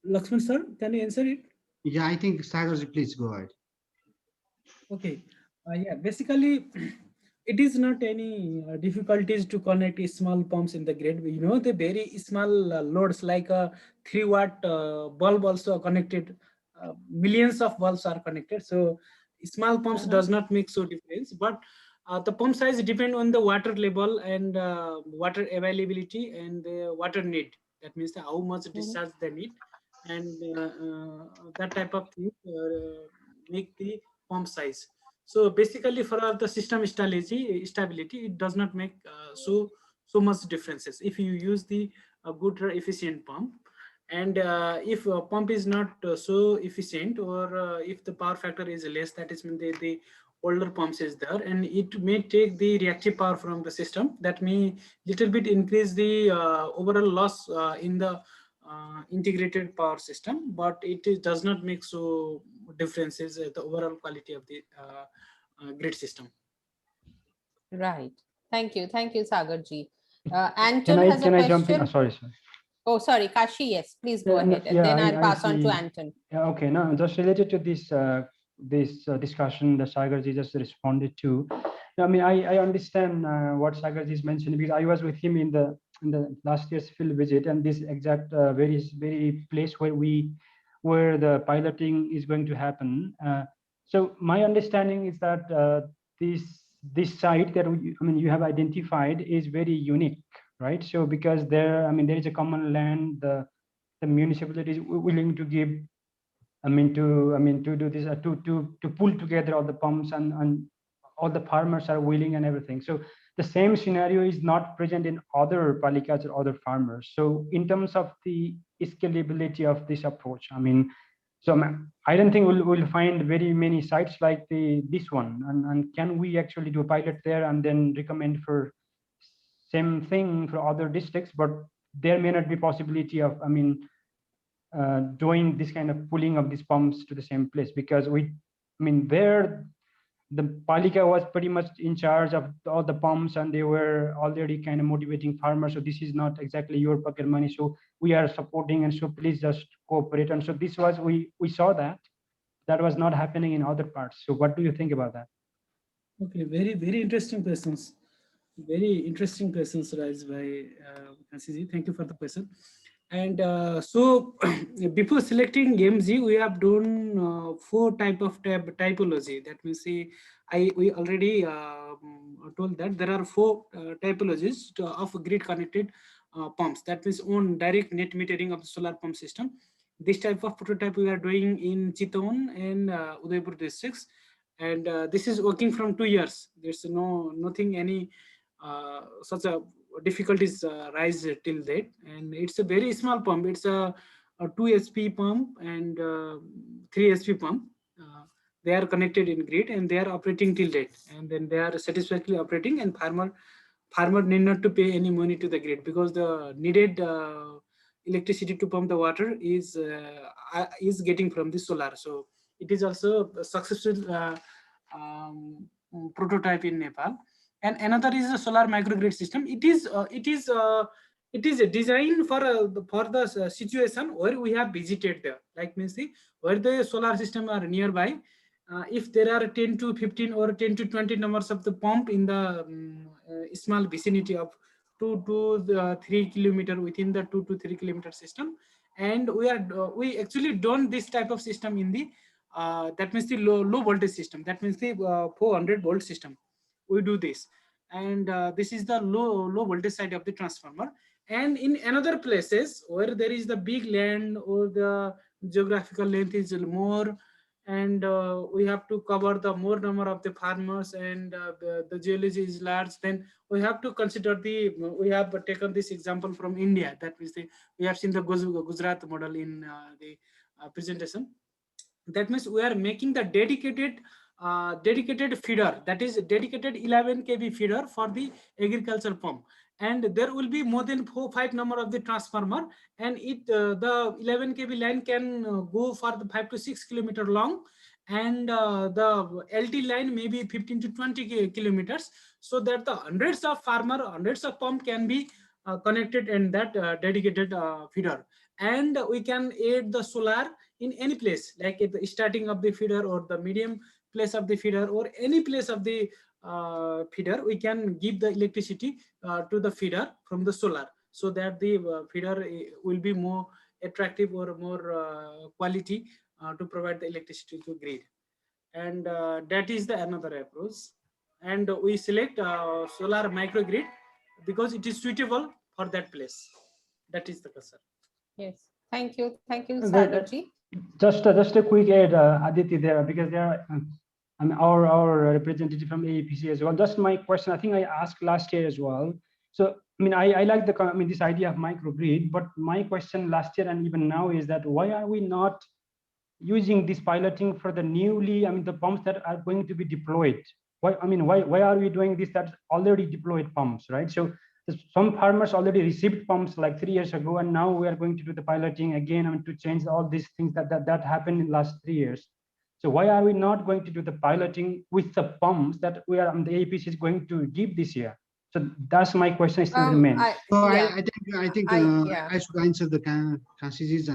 Lakshman sir, can you answer it? Yeah, I think Sagar, please go ahead. Okay. Yeah, basically, it is not any difficulties to connect small pumps in the grid. You know, the very small loads like a 3-watt bulb also connected. Millions of bulbs are connected. So small pumps does not make so difference, but the pump size depend on the water level and water availability and the water need. That means how much discharge they need, and that type of thing make the pump size. So basically, for the system stability, it does not make so much differences if you use the good or efficient pump. And if a pump is not so efficient, or if the power factor is less, that is when the older pumps is there, and it may take the reactive power from the system. That may little bit increase the overall loss in the integrated power system, but does not make so differences the overall quality of the grid system. Right. Thank you, Sagar ji. Can Anton I has a question. jump in? Oh, sorry. Oh, sorry, Kashi. Yes, please go ahead, and then I'll pass on to Anton. Yeah, okay. Now, just related to this discussion that Sagar ji just responded to. I mean, I understand what Sagar ji is mentioning, because I was with him in the last year's field visit, and this exact very place where the piloting is going to happen. So my understanding is that this site that you have identified is very unique, right? So because there is a common land, the municipality is willing to give, to do this, to pull together all the pumps, and all the farmers are willing and everything. So the same scenario is not present in other palikas or other farmers. So in terms of the scalability of this approach, I don't think we'll find very many sites like this one. And can we actually do a pilot there and then recommend for same thing for other districts? But there may not be possibility of, doing this kind of pulling of these pumps to the same place, because there the Palika was pretty much in charge of all the pumps, and they were already kind of motivating farmers. So this is not exactly your pocket money. So we are supporting, and so please just cooperate. And so this was, we saw that was not happening in other parts. So what do you think about that? Okay, very interesting questions. Very interesting questions raised by Kashi. Thank you for the question. And so before selecting MG, we have done 4 type of typology. That means we already told that there are 4 typologies of grid connected pumps. That means on direct net metering of the solar pump system. This type of prototype we are doing in Chittagong and Udaipur districts. And this is working from 2 years. There's nothing any such a difficulties rise till date, and it's a very small pump. It's a 2 HP pump and 3 HP pump. They are connected in grid and they are operating till date, and then they are satisfactorily operating, and farmer need not to pay any money to the grid, because the needed electricity to pump the water is getting from the solar. So it is also a successful prototype in Nepal. And another is the solar microgrid system. It is a design for the situation where we have visited there, like means where the solar system are nearby. If there are 10 to 15 or 10 to 20 numbers of the pump in the small vicinity of 2 to 3 kilometer within the 2 to 3 kilometer system, and we actually done this type of system in the that means the low voltage system. That means the 400 volt system. We do this, and this is the low voltage side of the transformer. And in another places where there is the big land or the geographical length is more, and we have to cover the more number of the farmers, and the geology is large, then we have to consider we have taken this example from India. That means we have seen the Gujarat model in the presentation. That means we are making the dedicated feeder, that is dedicated 11 kV feeder for the agricultural pump, and there will be more than 4-5 number of the transformer, and the 11 kV line can go for the 5 to 6 kilometer long, and the LT line may be 15 to 20 kilometers, so that the hundreds of pump can be connected in that dedicated feeder. And we can add the solar in any place, like at the starting of the feeder or the medium place of the feeder or any place of the feeder, we can give the electricity to the feeder from the solar, so that the feeder will be more attractive or more quality to provide the electricity to grid. And that is the another approach. And we select solar microgrid because it is suitable for that place. That is the concern. Yes, thank you, Sagarji. Just a quick add, Aditi, there, because there are our representative from AEPC as well. Just my question, I think I asked last year as well. So I mean, I like this idea of microgrid, but my question last year and even now is that why are we not using this piloting for the newly, the pumps that are going to be deployed? Why are we doing this? That's already deployed pumps, right? So some farmers already received pumps like 3 years ago, and now we are going to do the piloting again, to change all these things that happened in the last 3 years. So why are we not going to do the piloting with the pumps that we are the APC is going to give this year? So that's my question. Still remains. I think I should answer the Kashi's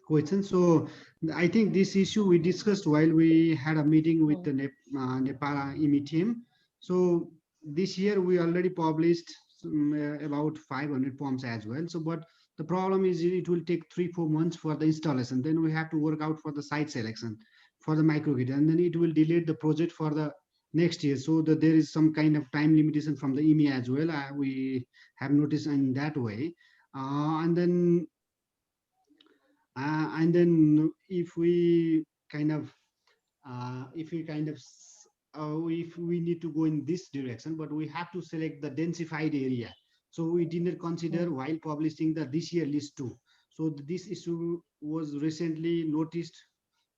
question. So I think this issue we discussed while we had a meeting with the Nepal IWMI team. So this year we already published about 500 pumps as well. So but the problem is it will take 3-4 months for the installation. Then we have to work out for the site selection for the microgrid, and then it will delay the project for the next year. So that there is some kind of time limitation from the IWMI as well. We have noticed in that way. And then if we if we need to go in this direction, but we have to select the densified area. So we didn't consider while publishing the this year list too. So this issue was recently noticed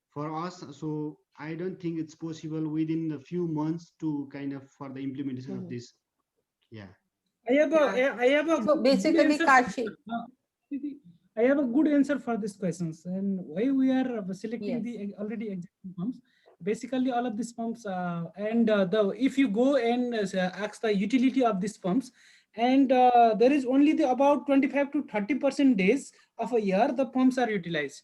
for us. So I don't think it's possible within a few months to for the implementation of this. Yeah. I have a so basically, Kashi. I have a good answer for these questions, and why we are selecting the already existing pumps. Basically, all of these pumps, if you go and ask the utility of these pumps, and there is only about 25 to 30% days of a year the pumps are utilized.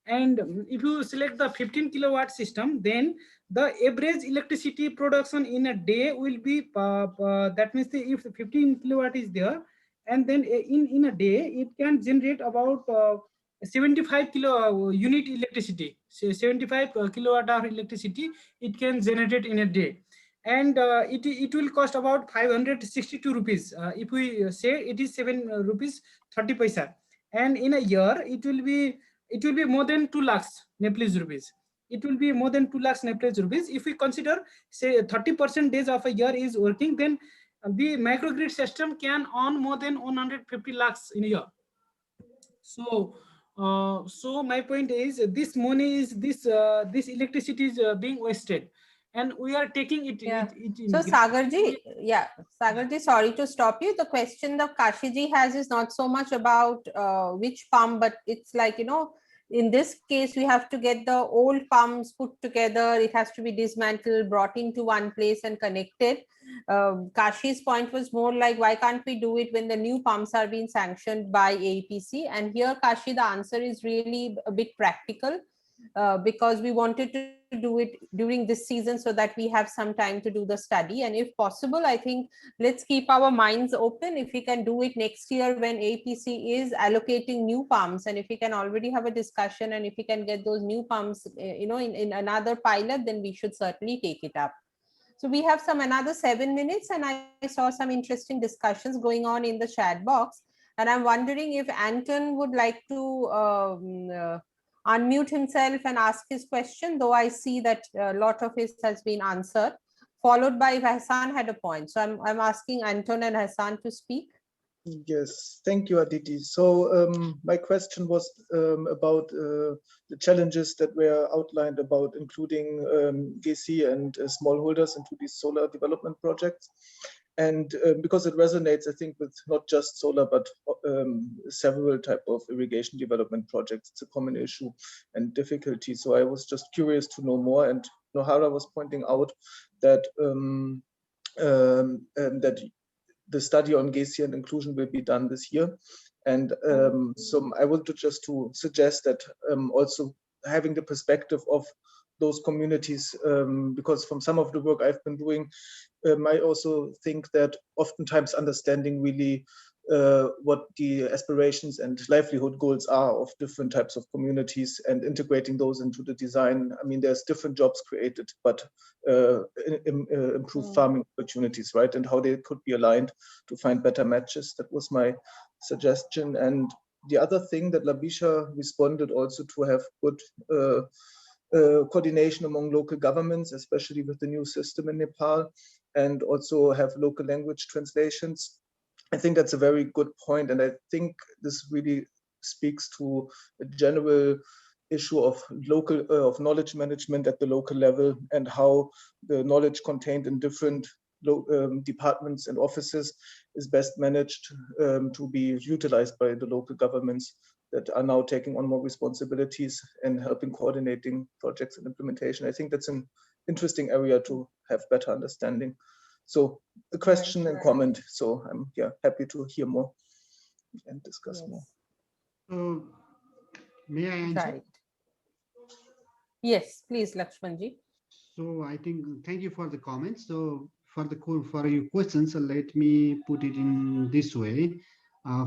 And if you select the 15 kilowatt system, then the average electricity production in a day will be that means if 15 kilowatt is there, and then in a day it can generate about 75 kilo unit electricity. So 75 kilowatt hour electricity it can generate in a day, and it will cost about 562 rupees. If we say it is 7 rupees 30 paisa, and in a year it will be more than 2 lakhs Nepalese rupees. It will be more than 2 lakhs Nepalese rupees. If we consider, say, 30% days of a year is working, then the microgrid system can earn more than 150 lakhs in a year. So, so my point is, this money is this electricity is being wasted, and we are taking it. So Sagarji, Sagarji, sorry to stop you. The question that Kashiji has is not so much about which pump, but it's like, in this case, we have to get the old pumps put together. It has to be dismantled, brought into one place and connected. Kashi's point was more like, why can't we do it when the new pumps are being sanctioned by AEPC? And here, Kashi, the answer is really a bit practical. Because we wanted to do it during this season so that we have some time to do the study. And if possible, I think let's keep our minds open. If we can do it next year when APC is allocating new pumps, and if we can already have a discussion, and if we can get those new pumps, in another pilot, then we should certainly take it up. So we have another 7 minutes, and I saw some interesting discussions going on in the chat box. And I'm wondering if Anton would like to unmute himself and ask his question, though I see that a lot of his has been answered, followed by if Hassan had a point. So I'm asking Anton and Hassan to speak. Yes, thank you, Aditi. So my question was about the challenges that were outlined about including GESI and smallholders into these solar development projects. And because it resonates, I think, with not just solar, but several type of irrigation development projects. It's a common issue and difficulty. So I was just curious to know more. And Manohara was pointing out that that the study on GESI and inclusion will be done this year. And so I wanted just to suggest that also having the perspective of those communities, because from some of the work I've been doing, I also think that oftentimes understanding really what the aspirations and livelihood goals are of different types of communities and integrating those into the design. I mean, there's different jobs created, but improved farming opportunities, right? And how they could be aligned to find better matches. That was my suggestion. And the other thing that Labisha responded also to have good coordination among local governments, especially with the new system in Nepal, and also have local language translations. I think that's a very good point, and I think this really speaks to a general issue of local of knowledge management at the local level, and how the knowledge contained in different departments and offices is best managed to be utilized by the local governments that are now taking on more responsibilities and helping coordinating projects and implementation. I think that's an interesting area to have better understanding. So a question and comment. So I'm happy to hear more and discuss more. So may I answer? Right. Yes, please, Lakshmanji. So I think, thank you for the comments. So for your questions, let me put it in this way.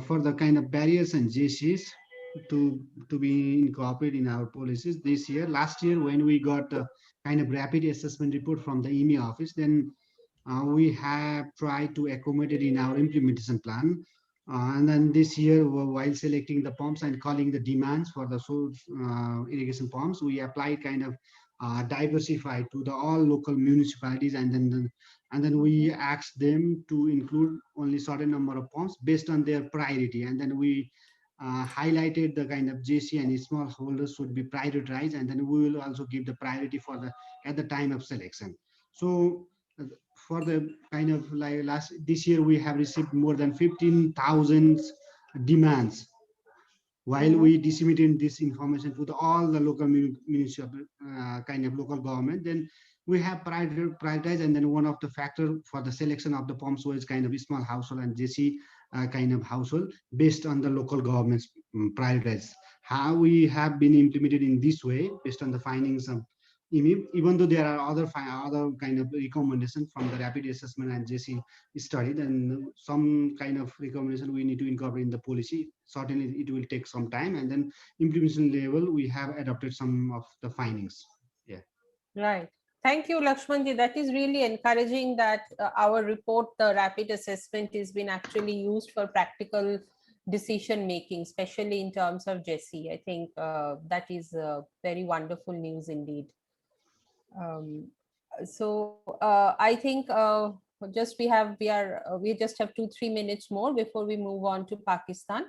For the kind of barriers and GESIs to be incorporated in our policies this year, last year when we got a kind of rapid assessment report from the IWMI office, then we have tried to accommodate in our implementation plan. And then this year, while selecting the pumps and calling the demands for the irrigation pumps, we applied kind of diversified to the all local municipalities, and then we asked them to include only certain number of pumps based on their priority, and then we highlighted the kind of GESI and small holders should be prioritized, and then we will also give the priority for the at the time of selection. So for the kind of like this year, we have received more than 15,000 demands, while we disseminated this information to all the local municipal kind of local government. Then we have prioritized, and then one of the factor for the selection of the pumps was kind of small household and GESI kind of household based on the local government's priorities. How we have been implemented in this way based on the findings of IWMI, even though there are other kind of recommendations from the rapid assessment and GESI study, then some kind of recommendation we need to incorporate in the policy. Certainly it will take some time, and then implementation level we have adopted some of the findings. Yeah. Right. Thank you, Lakshmanji. That is really encouraging that our report, the rapid assessment, is been actually used for practical decision making, especially in terms of GESI. I think that is very wonderful news indeed. I think we just have 2-3 minutes more before we move on to Pakistan.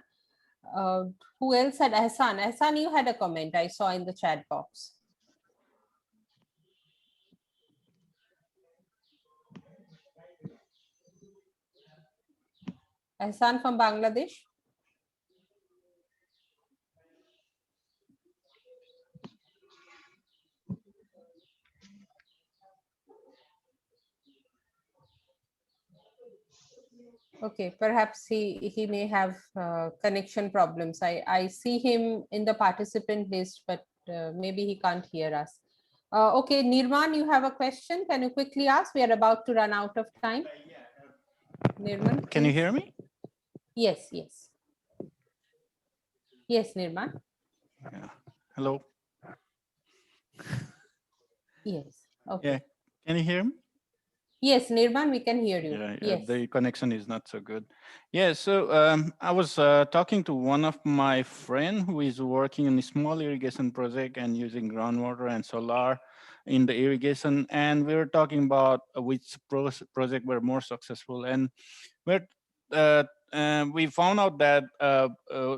Who else had Hassan? Hassan, you had a comment I saw in the chat box. Hassan from Bangladesh. Okay, perhaps he may have connection problems. I see him in the participant list, but maybe he can't hear us. Okay, Nirman, you have a question. Can you quickly ask? We are about to run out of time. Nirman, can you hear me? Yes, yes. Yes, Nirman. Yeah. Hello. Yes. Okay. Yeah. Can you hear me? Yes, Nirman, we can hear you. Yeah, yes. The connection is not so good. Yeah, so I was talking to one of my friend who is working in a small irrigation project and using groundwater and SoLAR in the irrigation, and we were talking about which project were more successful, and we found out that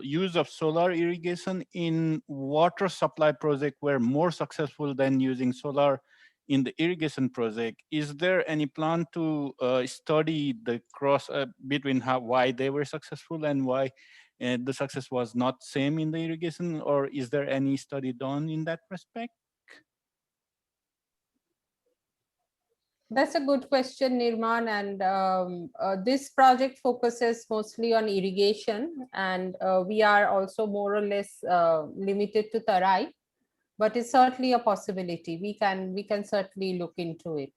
use of solar irrigation in water supply project were more successful than using SoLAR in the irrigation project. Is there any plan to study the cross between why they were successful and why the success was not same in the irrigation, or is there any study done in that respect? That's a good question, Nirman. And this project focuses mostly on irrigation, and we are also more or less limited to Tarai. but it's certainly a possibility. We can certainly look into it.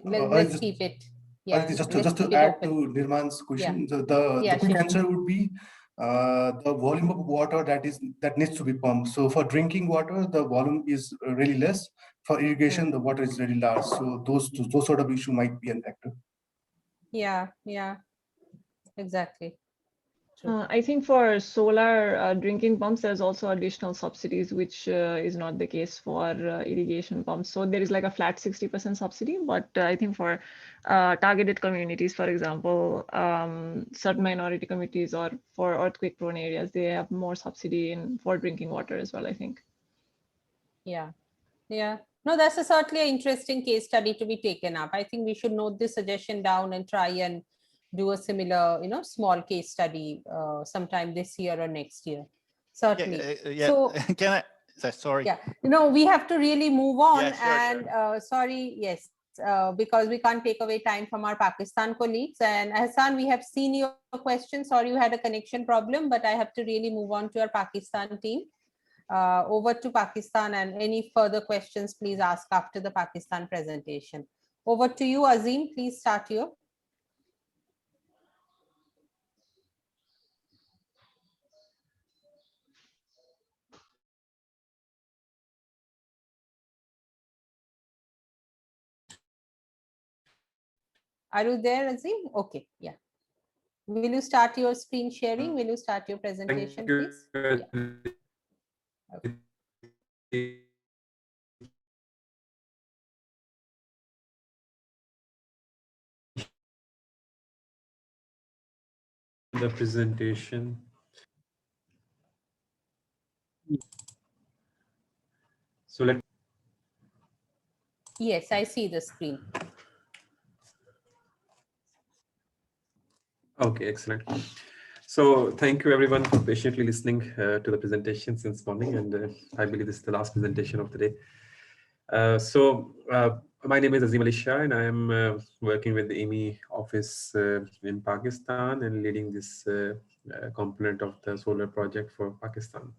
Let's keep it. Yeah, just let's to keep it add to open. Nirman's question, Yeah. the quick Shisher. answer would be the volume of water that needs to be pumped. So for drinking water, the volume is really less. For irrigation, the water is really large. So those sort of issue might be a factor. Yeah, exactly. I think for solar drinking pumps, there's also additional subsidies, which is not the case for irrigation pumps. So there is like a flat 60% subsidy, but I think for targeted communities, for example, certain minority communities or for earthquake prone areas, they have more subsidy for drinking water as well, I think. Yeah. No, that's certainly an interesting case study to be taken up. I think we should note this suggestion down and try and do a similar, small case study sometime this year or next year. Certainly. So can I? Sorry. Yeah. We have to really move on. Yeah, sure. Sorry. Yes. Because we can't take away time from our Pakistan colleagues. And Hassan, we have seen your question. Sorry, you had a connection problem, but I have to really move on to our Pakistan team. Over to Pakistan, and any further questions, please ask after the Pakistan presentation. Over to you, Azeem. Please start you. Are you there, Azeem? Okay, yeah. Will you start your screen sharing? Will you start your presentation, please? Yeah. Okay. The presentation. So Yes, I see the screen. Okay, excellent. So thank you everyone for patiently listening to the presentation since morning, and I believe this is the last presentation of the day. My name is Azeem Shah, and I am working with the IWMI office in Pakistan and leading this component of the solar project for Pakistan.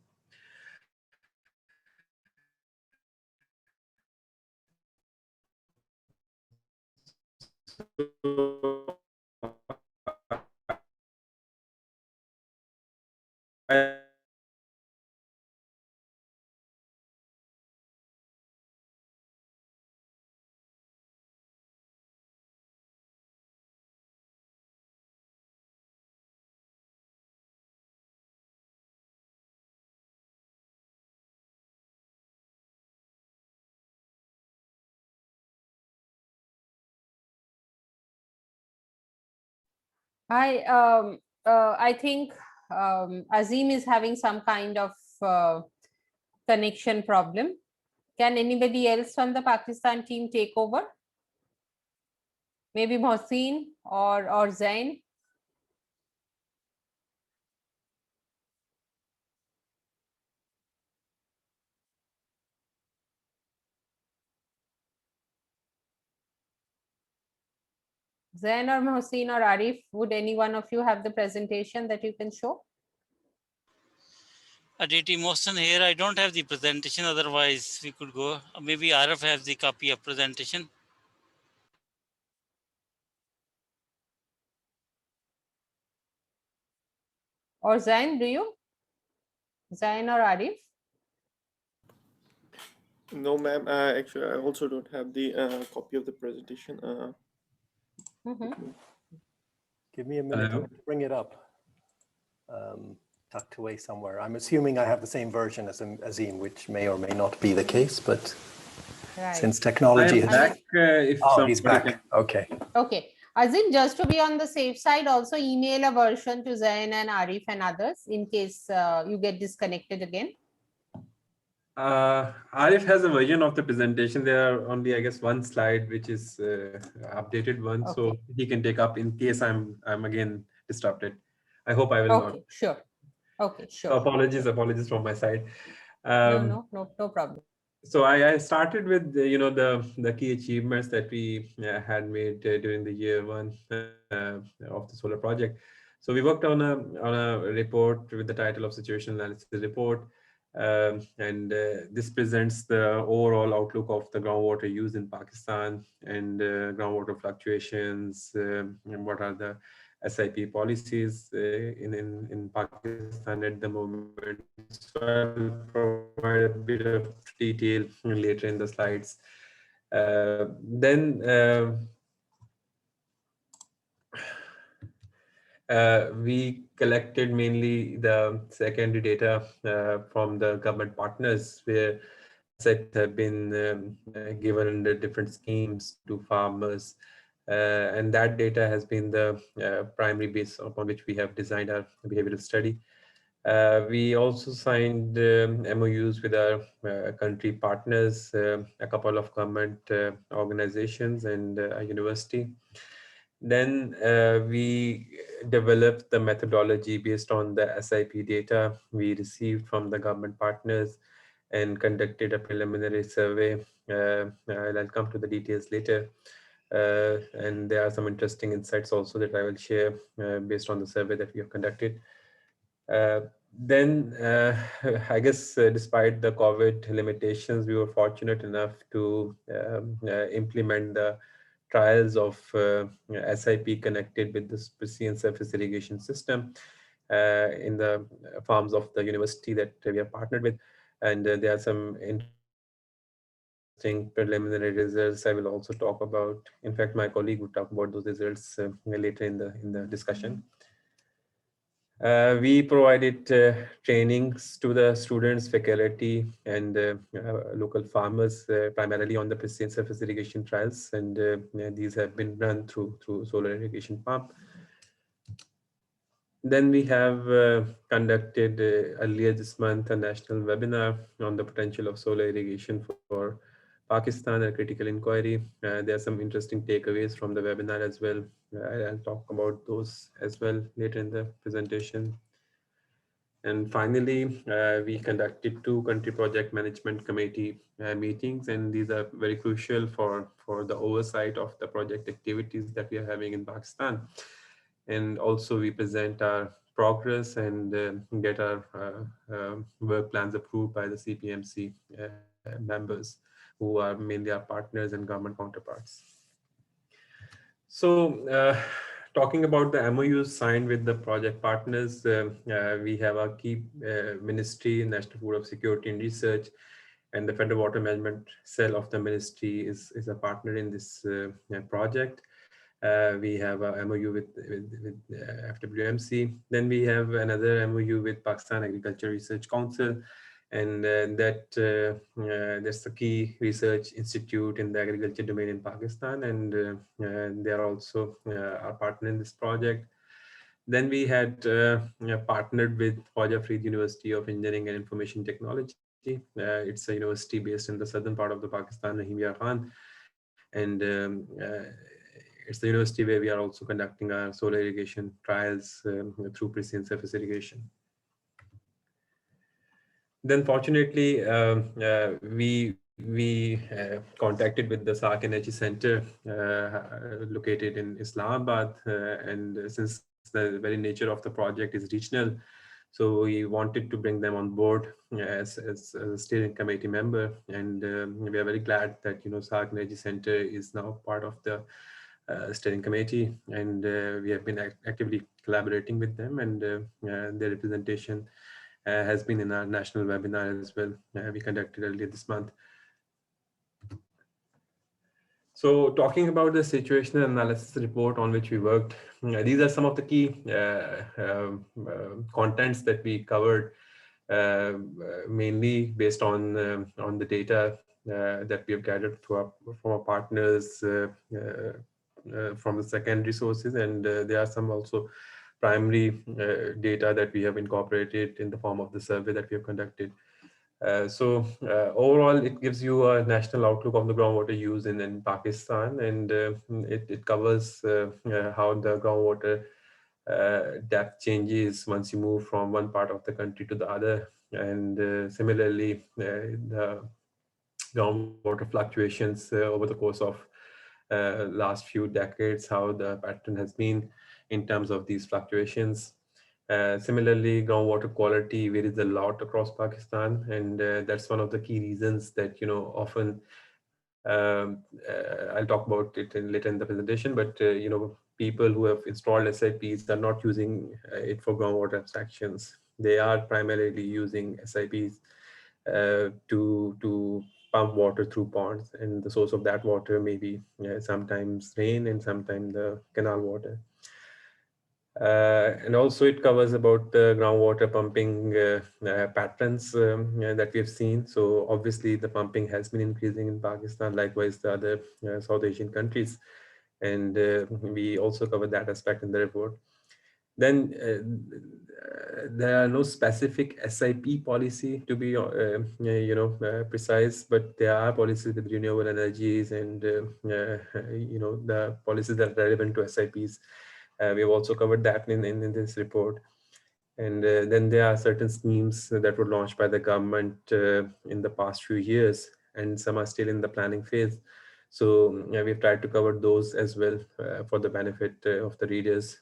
I think Azeem is having some kind of connection problem. Can anybody else from the Pakistan team take over? Maybe Mohsin or Zain? Zain or Mohsin or Arif, would any one of you have the presentation that you can show? Aditi, Mohsen here. I don't have the presentation. Otherwise, we could go. Maybe Arif has the copy of presentation. Or Zain, do you? Zain or Arif? No, ma'am. Actually, I also don't have the copy of the presentation. Give me a minute to bring it up. Tucked away somewhere. I'm assuming I have the same version as Azeem, which may or may not be the case, but since technology has... back, he's back. Okay. Okay. Azeem, just to be on the safe side, also email a version to Zain and Arif and others in case you get disconnected again. Arif has a version of the presentation. There are only, I guess, one slide which is updated one, so he can take up in case I'm again disrupted. I hope I will not. Sure. Okay, sure. So apologies from my side. No problem. So I started with the key achievements that we had made during the year one of the solar project. So we worked on a report with the title of Situation Analysis Report. This presents the overall outlook of the groundwater use in Pakistan and groundwater fluctuations, and what are the SIP policies in Pakistan at the moment. So I'll provide a bit of detail later in the slides. We collected mainly the secondary data from the government partners, where SIPs have been given under different schemes to farmers. And that data has been the primary base upon which we have designed our behavioral study. We also signed MOUs with our country partners, a couple of government organizations and a university. Then we developed the methodology based on the SIP data we received from the government partners and conducted a preliminary survey. I'll come to the details later. And there are some interesting insights also that I will share based on the survey that we have conducted. I guess despite the COVID limitations, we were fortunate enough to implement the trials of SIP connected with this precision surface irrigation system in the farms of the university that we are partnered with. And there are some interesting preliminary results I will also talk about. In fact, my colleague will talk about those results later in the discussion. We provided trainings to the students, faculty, and local farmers, primarily on the precision surface irrigation trials, and these have been run through solar irrigation pump. Then we have conducted earlier this month a national webinar on the potential of solar irrigation for Pakistan, a critical inquiry. There are some interesting takeaways from the webinar as well. I'll talk about those as well later in the presentation. And finally, we conducted 2 country project management committee meetings, and these are very crucial for the oversight of the project activities that we are having in Pakistan. And also we present our progress and get our work plans approved by the CPMC members, who are mainly our partners and government counterparts. So talking about the MOUs signed with the project partners, we have our key ministry, National Board of Security and Research, and the Federal Water Management Cell of the ministry is a partner in this project. We have a MOU with FWMC. Then we have another MOU with Pakistan Agriculture Research Council, and that's the key research institute in the agriculture domain in Pakistan, and they are also our partner in this project. Then we had partnered with Khwaja Farid University of Engineering and Information Technology. It's a university based in the southern part of the Pakistan, Rahim Yar Khan, and it's the university where we are also conducting our solar irrigation trials through precision surface irrigation. Then fortunately, we contacted with the SARC Energy Center located in Islamabad, and since the very nature of the project is regional, so we wanted to bring them on board as a steering committee member, and we are very glad that SARC Energy Center is now part of the steering committee, and we have been actively collaborating with them, and their representation has been in our national webinar as well. We conducted earlier this month. So talking about the situational analysis report on which we worked, these are some of the key contents that we covered, mainly based on the data that we have gathered from our partners, from the secondary sources, and there are some also primary data that we have incorporated in the form of the survey that we have conducted. So overall, it gives you a national outlook of the groundwater use in Pakistan, and it covers how the groundwater depth changes once you move from one part of the country to the other, and similarly, the groundwater fluctuations over the course of last few decades, how the pattern has been in terms of these fluctuations. Similarly, groundwater quality varies a lot across Pakistan, and that's one of the key reasons that, often I'll talk about it later in the presentation, but people who have installed SIPs are not using it for groundwater abstractions. They are primarily using SIPs to pump water through ponds, and the source of that water may be sometimes rain and sometimes the canal water. And also it covers about the groundwater pumping patterns that we have seen. So obviously the pumping has been increasing in Pakistan, likewise the other South Asian countries. And we also cover that aspect in the report. Then there are no specific SIP policy to be, precise, but there are policies with renewable energies and, the policies that are relevant to SIPs. We have also covered that in this report. And then there are certain schemes that were launched by the government in the past few years, and some are still in the planning phase. So we've tried to cover those as well for the benefit of the readers.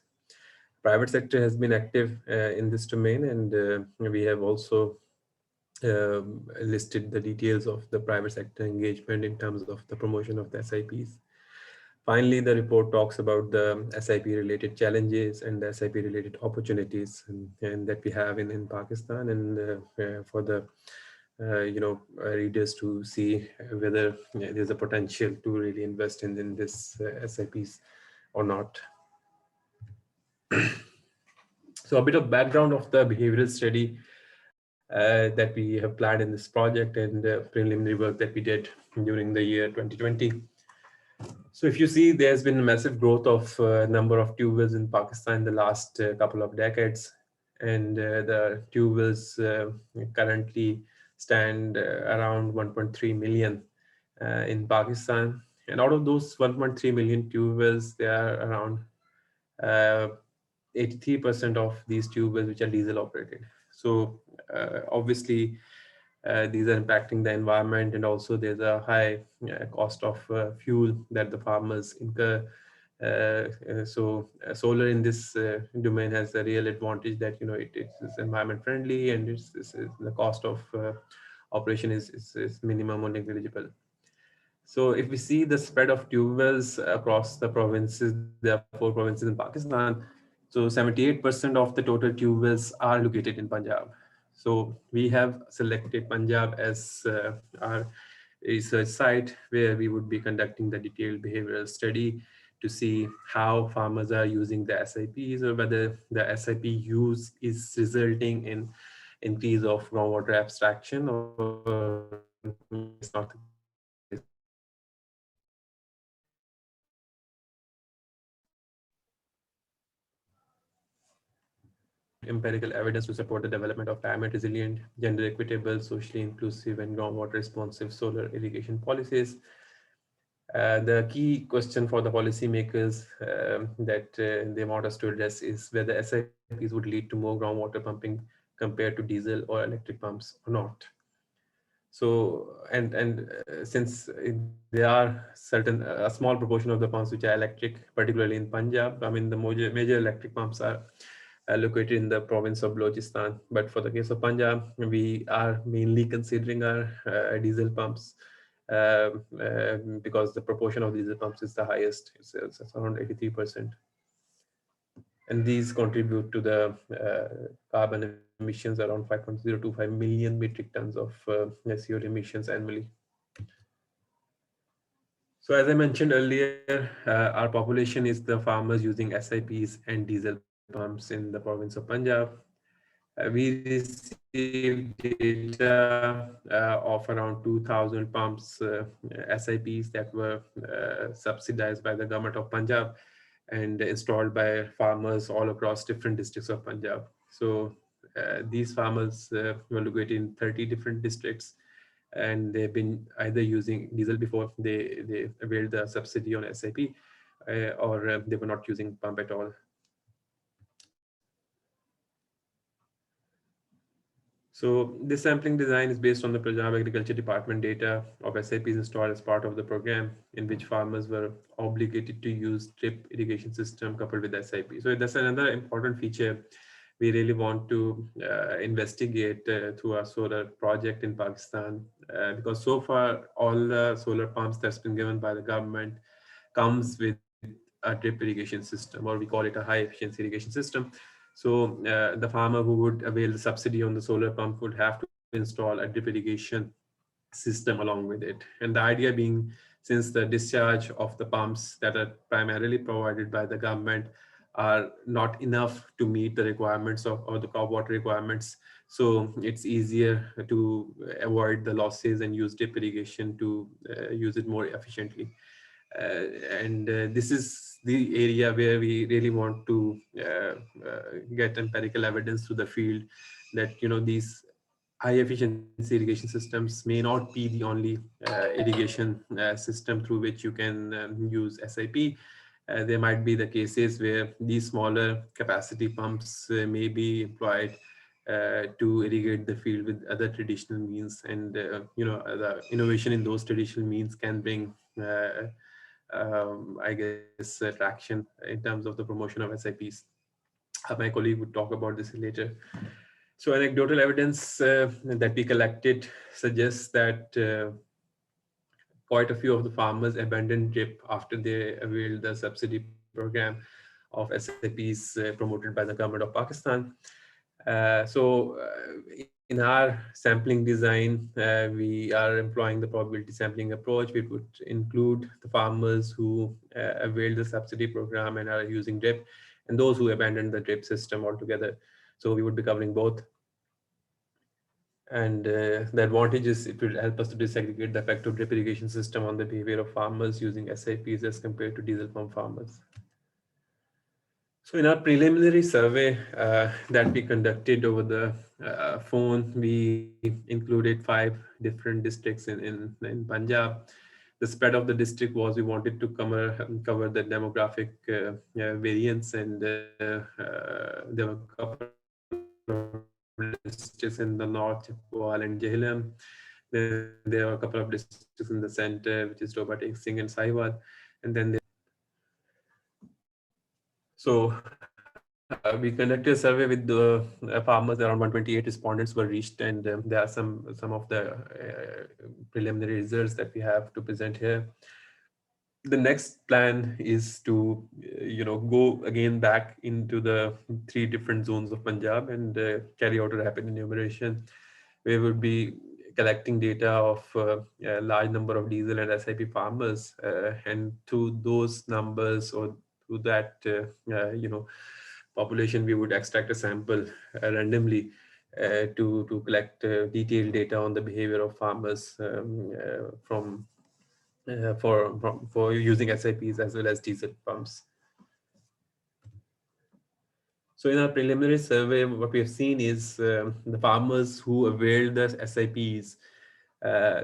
Private sector has been active in this domain, and we have also listed the details of the private sector engagement in terms of the promotion of the SIPs. Finally, the report talks about the SIP related challenges and the SIP related opportunities and that we have in Pakistan, and for the readers to see whether there's a potential to really invest in this SIPs or not. So a bit of background of the behavioral study that we have planned in this project and the preliminary work that we did during the year 2020. So if you see, there's been a massive growth of number of tube wells in Pakistan in the last couple of decades. And the tube wells currently stand around 1.3 million in Pakistan. And out of those 1.3 million tube wells, there are around 83% of these tube wells which are diesel operated. So obviously, these are impacting the environment, and also there's a high cost of fuel that the farmers incur. So solar in this domain has a real advantage that it is environment friendly, and the cost of operation is minimum or negligible. So if we see the spread of tube wells across the provinces, there are 4 provinces in Pakistan. So 78% of the total tube wells are located in Punjab. So we have selected Punjab as our research site where we would be conducting the detailed behavioral study to see how farmers are using the SIPs, or whether the SIP use is resulting in increase of groundwater abstraction, or it's not. Empirical evidence to support the development of climate resilient, gender equitable, socially inclusive, and groundwater responsive solar irrigation policies. The key question for the policymakers that they want us to address is whether SIPs would lead to more groundwater pumping compared to diesel or electric pumps or not. So, and since there are a small proportion of the pumps which are electric, particularly in Punjab, I mean the major electric pumps are located in the province of Balochistan. But for the case of Punjab, we are mainly considering our diesel pumps because the proportion of diesel pumps is the highest. It's around 83%. And these contribute to the carbon emissions around 5.025 million metric tons of CO2 emissions annually. So as I mentioned earlier, our population is the farmers using SIPs and diesel pumps in the province of Punjab. We received data of around 2,000 pumps, SIPs that were subsidized by the government of Punjab and installed by farmers all across different districts of Punjab. So these farmers were located in 30 different districts, and they've been either using diesel before they availed the subsidy on SIP, or they were not using pump at all. So this sampling design is based on the Punjab Agriculture Department data of SIPs installed as part of the program, in which farmers were obligated to use drip irrigation system coupled with SIP. So that's another important feature we really want to investigate through our solar project in Pakistan, because so far all the solar pumps that's been given by the government comes with a drip irrigation system, or we call it a high efficiency irrigation system. So the farmer who would avail the subsidy on the solar pump would have to install a drip irrigation system along with it. And the idea being, since the discharge of the pumps that are primarily provided by the government are not enough to meet the requirements of, or the crop water requirements, so it's easier to avoid the losses and use drip irrigation to use it more efficiently. This is the area where we really want to get empirical evidence to the field that, you know, these high efficiency irrigation systems may not be the only irrigation system through which you can use SIP. There might be the cases where these smaller capacity pumps may be employed to irrigate the field with other traditional means, and you know, the innovation in those traditional means can bring I guess traction in terms of the promotion of SIPs. My colleague would talk about this later. So anecdotal evidence that we collected suggests that quite a few of the farmers abandoned drip after they availed the subsidy program of SIPs promoted by the government of Pakistan. In our sampling design, we are employing the probability sampling approach. We would include the farmers who availed the subsidy program and are using drip, and those who abandoned the drip system altogether. So we would be covering both. And the advantage is it will help us to disaggregate the effect of drip irrigation system on the behavior of farmers using SIPs as compared to diesel pump farmers. So in our preliminary survey that we conducted over the phone, we included 5 different districts in Punjab. The spread of the district was we wanted to cover the demographic variance, and there were a couple of districts in the north, Gyawali and Jhelum. Then there were a couple of districts in the center, which is Robatik Singh and Sahiwal, and then we conducted a survey with the farmers. Around 128 respondents were reached, and there are some of the preliminary results that we have to present here. The next plan is to, go again back into the 3 different zones of Punjab and carry out a rapid enumeration. We would be collecting data of a large number of diesel and SIP farmers, and through those numbers, or through that, population, we would extract a sample randomly to collect detailed data on the behavior of farmers for using SIPs as well as diesel pumps. So in our preliminary survey, what we have seen is the farmers who availed the SIPs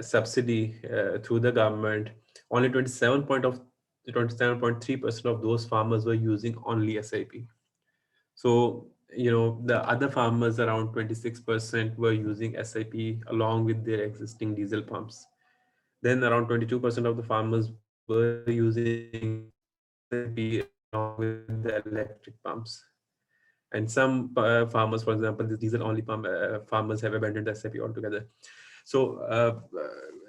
subsidy through the government, only 27.3% of those farmers were using only SIP. So, the other farmers, around 26%, were using SIP along with their existing diesel pumps. Then around 22% of the farmers were using SIP along with the electric pumps. And some farmers, for example, the diesel only pump farmers, have abandoned the SIP altogether. So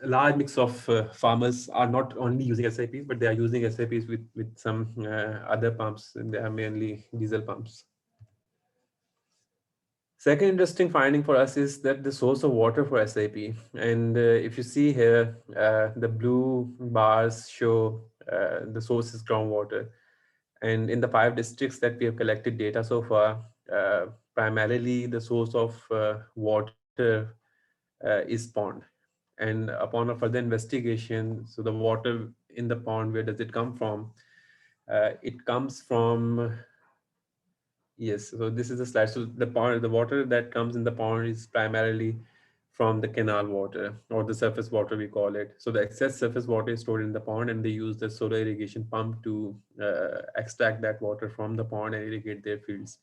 a large mix of farmers are not only using SIPs, but they are using SIPs with some other pumps, and they are mainly diesel pumps. Second interesting finding for us is that the source of water for SIP, and if you see here, the blue bars show the source is groundwater. And in the 5 districts that we have collected data so far, primarily the source of water is pond. And upon a further investigation, so the water in the pond, where does it come from? It comes from, yes, so this is a slide. So the water that comes in the pond is primarily from the canal water, or the surface water, we call it. So the excess surface water is stored in the pond, and they use the solar irrigation pump to extract that water from the pond and irrigate their fields.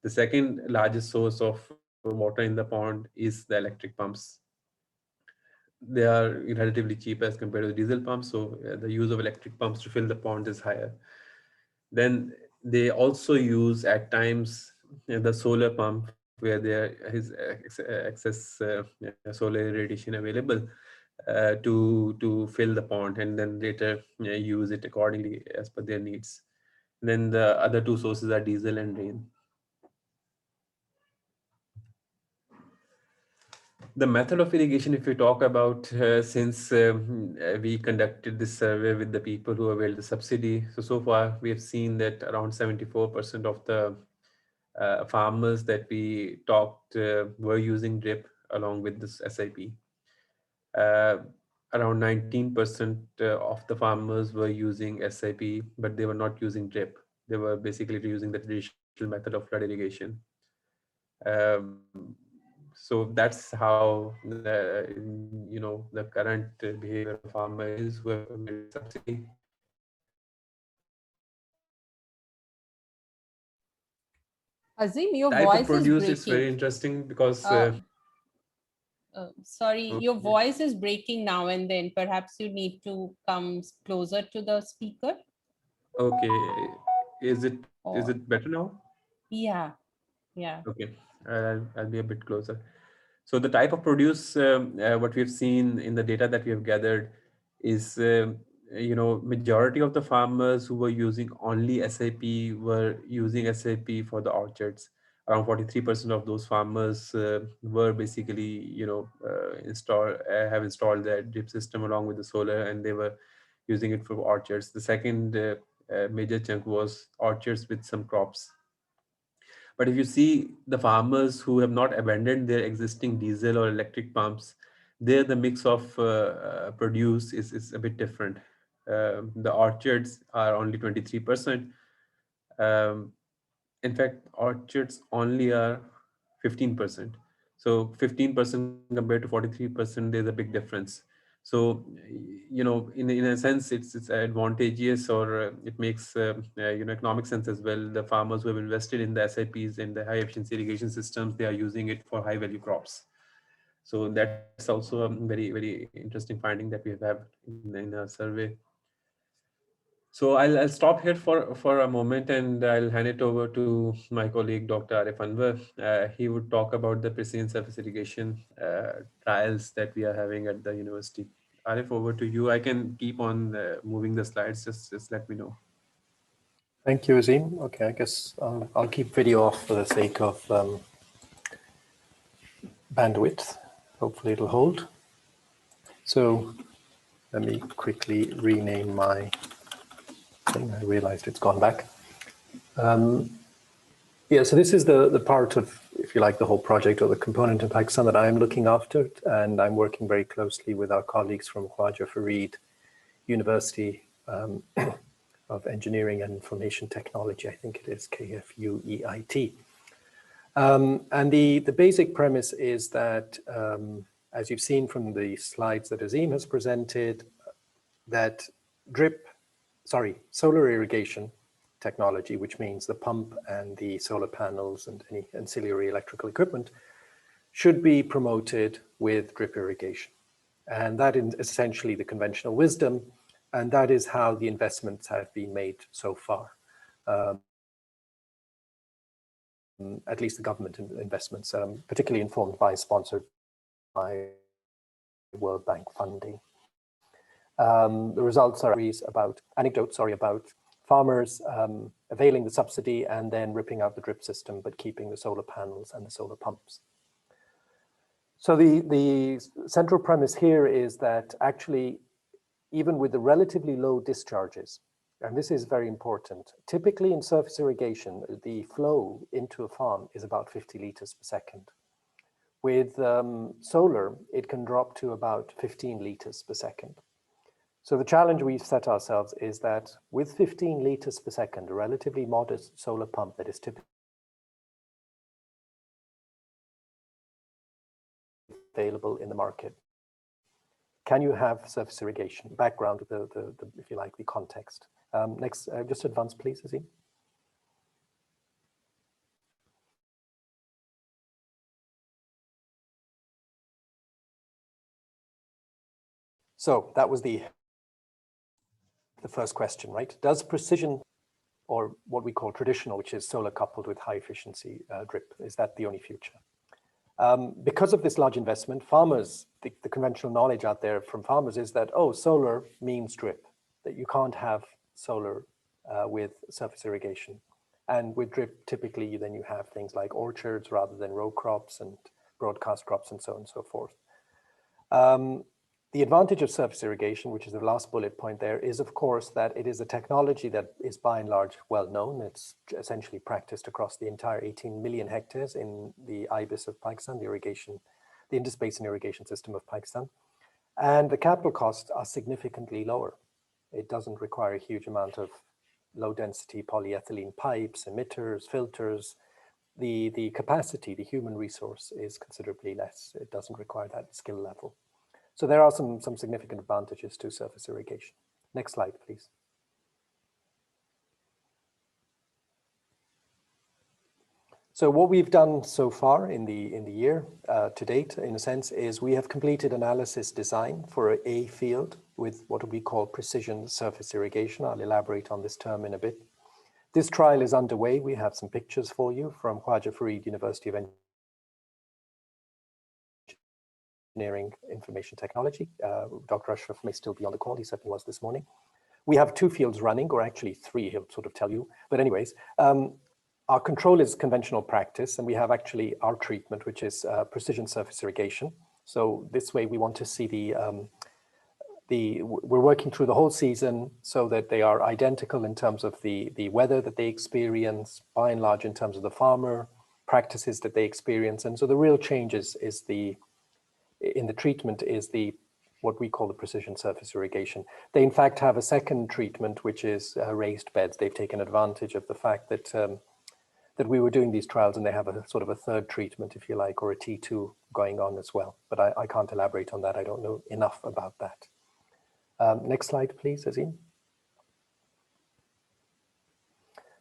The second largest source of water in the pond is the electric pumps. They are relatively cheap as compared to the diesel pumps, so the use of electric pumps to fill the pond is higher. Then they also use at times the solar pump where there is excess solar irradiation available to fill the pond, and then later use it accordingly as per their needs. Then the other two sources are diesel and rain. The method of irrigation, if we talk about, since we conducted this survey with the people who availed the subsidy, so far we have seen that around 74% of the farmers that we talked were using drip along with this SIP. Around 19% of the farmers were using SIP, but they were not using drip. They were basically using the traditional method of flood irrigation. So that's how the current behavior of farmer is, who have made subsidy. Azeem, your Type of voice is produce breaking. is very interesting because sorry, okay. your voice is breaking now and then. Perhaps you need to come closer to the speaker. Okay, is it better now? Yeah, yeah. Okay, I'll be a bit closer. So the type of produce, what we've seen in the data that we have gathered is, majority of the farmers who were using only SIP were using SIP for the orchards. Around 43% of those farmers were basically, have installed their drip system along with the solar, and they were using it for orchards. The second major chunk was orchards with some crops. But if you see the farmers who have not abandoned their existing diesel or electric pumps, there the mix of produce is a bit different. The orchards are only 23%. In fact, orchards only are 15%. So 15% compared to 43%, there's a big difference. So, in a sense, it's advantageous, or it makes economic sense as well. The farmers who have invested in the SIPs and the high efficiency irrigation systems, they are using it for high value crops. So that's also a very, very interesting finding that we have in our survey. So I'll stop here for a moment, and I'll hand it over to my colleague, Dr. Arif Anwar. He would talk about the precision surface irrigation trials that we are having at the university. Arif, over to you. I can keep on moving the slides. Just let me know. Thank you, Azeem. Okay, I guess I'll keep video off for the sake of bandwidth. Hopefully it'll hold. So let me quickly rename my thing. I realized it's gone back. Yeah, so this is the part of, if you like, the whole project or the component in Pakistan that I'm looking after, and I'm working very closely with our colleagues from Khwaja Farid University of Engineering and Information Technology, I think it is KFUEIT. And the basic premise is that, as you've seen from the slides that Azeem has presented, that solar irrigation technology, which means the pump and the solar panels and any ancillary electrical equipment, should be promoted with drip irrigation. And that is essentially the conventional wisdom, and that is how the investments have been made so far. At least the government investments, particularly informed by, sponsored by World Bank funding. The results are about farmers availing the subsidy and then ripping out the drip system, but keeping the solar panels and the solar pumps. So the central premise here is that actually, even with the relatively low discharges, and this is very important, typically in surface irrigation, the flow into a farm is about 50 liters per second. With solar, it can drop to about 15 liters per second. So the challenge we've set ourselves is that with 15 liters per second, a relatively modest solar pump that is typically available in the market, can you have surface irrigation? Background, if you like, the context. Next, just advance, please, Azeem. So that was the first question, right? Does precision or what we call traditional, which is solar coupled with high efficiency drip? Is that the only future? Because of this large investment, farmers, the conventional knowledge out there from farmers is that, oh, solar means drip, that you can't have solar with surface irrigation. And with drip, typically, then you have things like orchards rather than row crops and broadcast crops and so on and so forth. The advantage of surface irrigation, which is the last bullet point there, is of course that it is a technology that is by and large well known. It's essentially practiced across the entire 18 million hectares in the IBIS of Pakistan, the interbasin irrigation system of Pakistan. And the capital costs are significantly lower. It doesn't require a huge amount of low density polyethylene pipes, emitters, filters. The capacity, the human resource is considerably less. It doesn't require that skill level. So there are some significant advantages to surface irrigation. Next slide, please. So what we've done so far in the year to date, in a sense, is we have completed analysis design for a field with what we call precision surface irrigation. I'll elaborate on this term in a bit. This trial is underway. We have some pictures for you from Khwaja Farid University of Engineering Information Technology. Dr. Ashraf may still be on the call. He certainly was this morning. We have 2 fields running, or actually 3, he'll sort of tell you. But anyways, our control is conventional practice, and we have actually our treatment, which is precision surface irrigation. So this way we want to see we're working through the whole season so that they are identical in terms of the weather that they experience, by and large in terms of the farmer practices that they experience. And so the real change in the treatment is what we call the precision surface irrigation. They in fact have a second treatment, which is raised beds. They've taken advantage of the fact that that we were doing these trials, and they have a sort of a third treatment, if you like, or a T2 going on as well. But I can't elaborate on that. I don't know enough about that. Next slide, please, Azeem.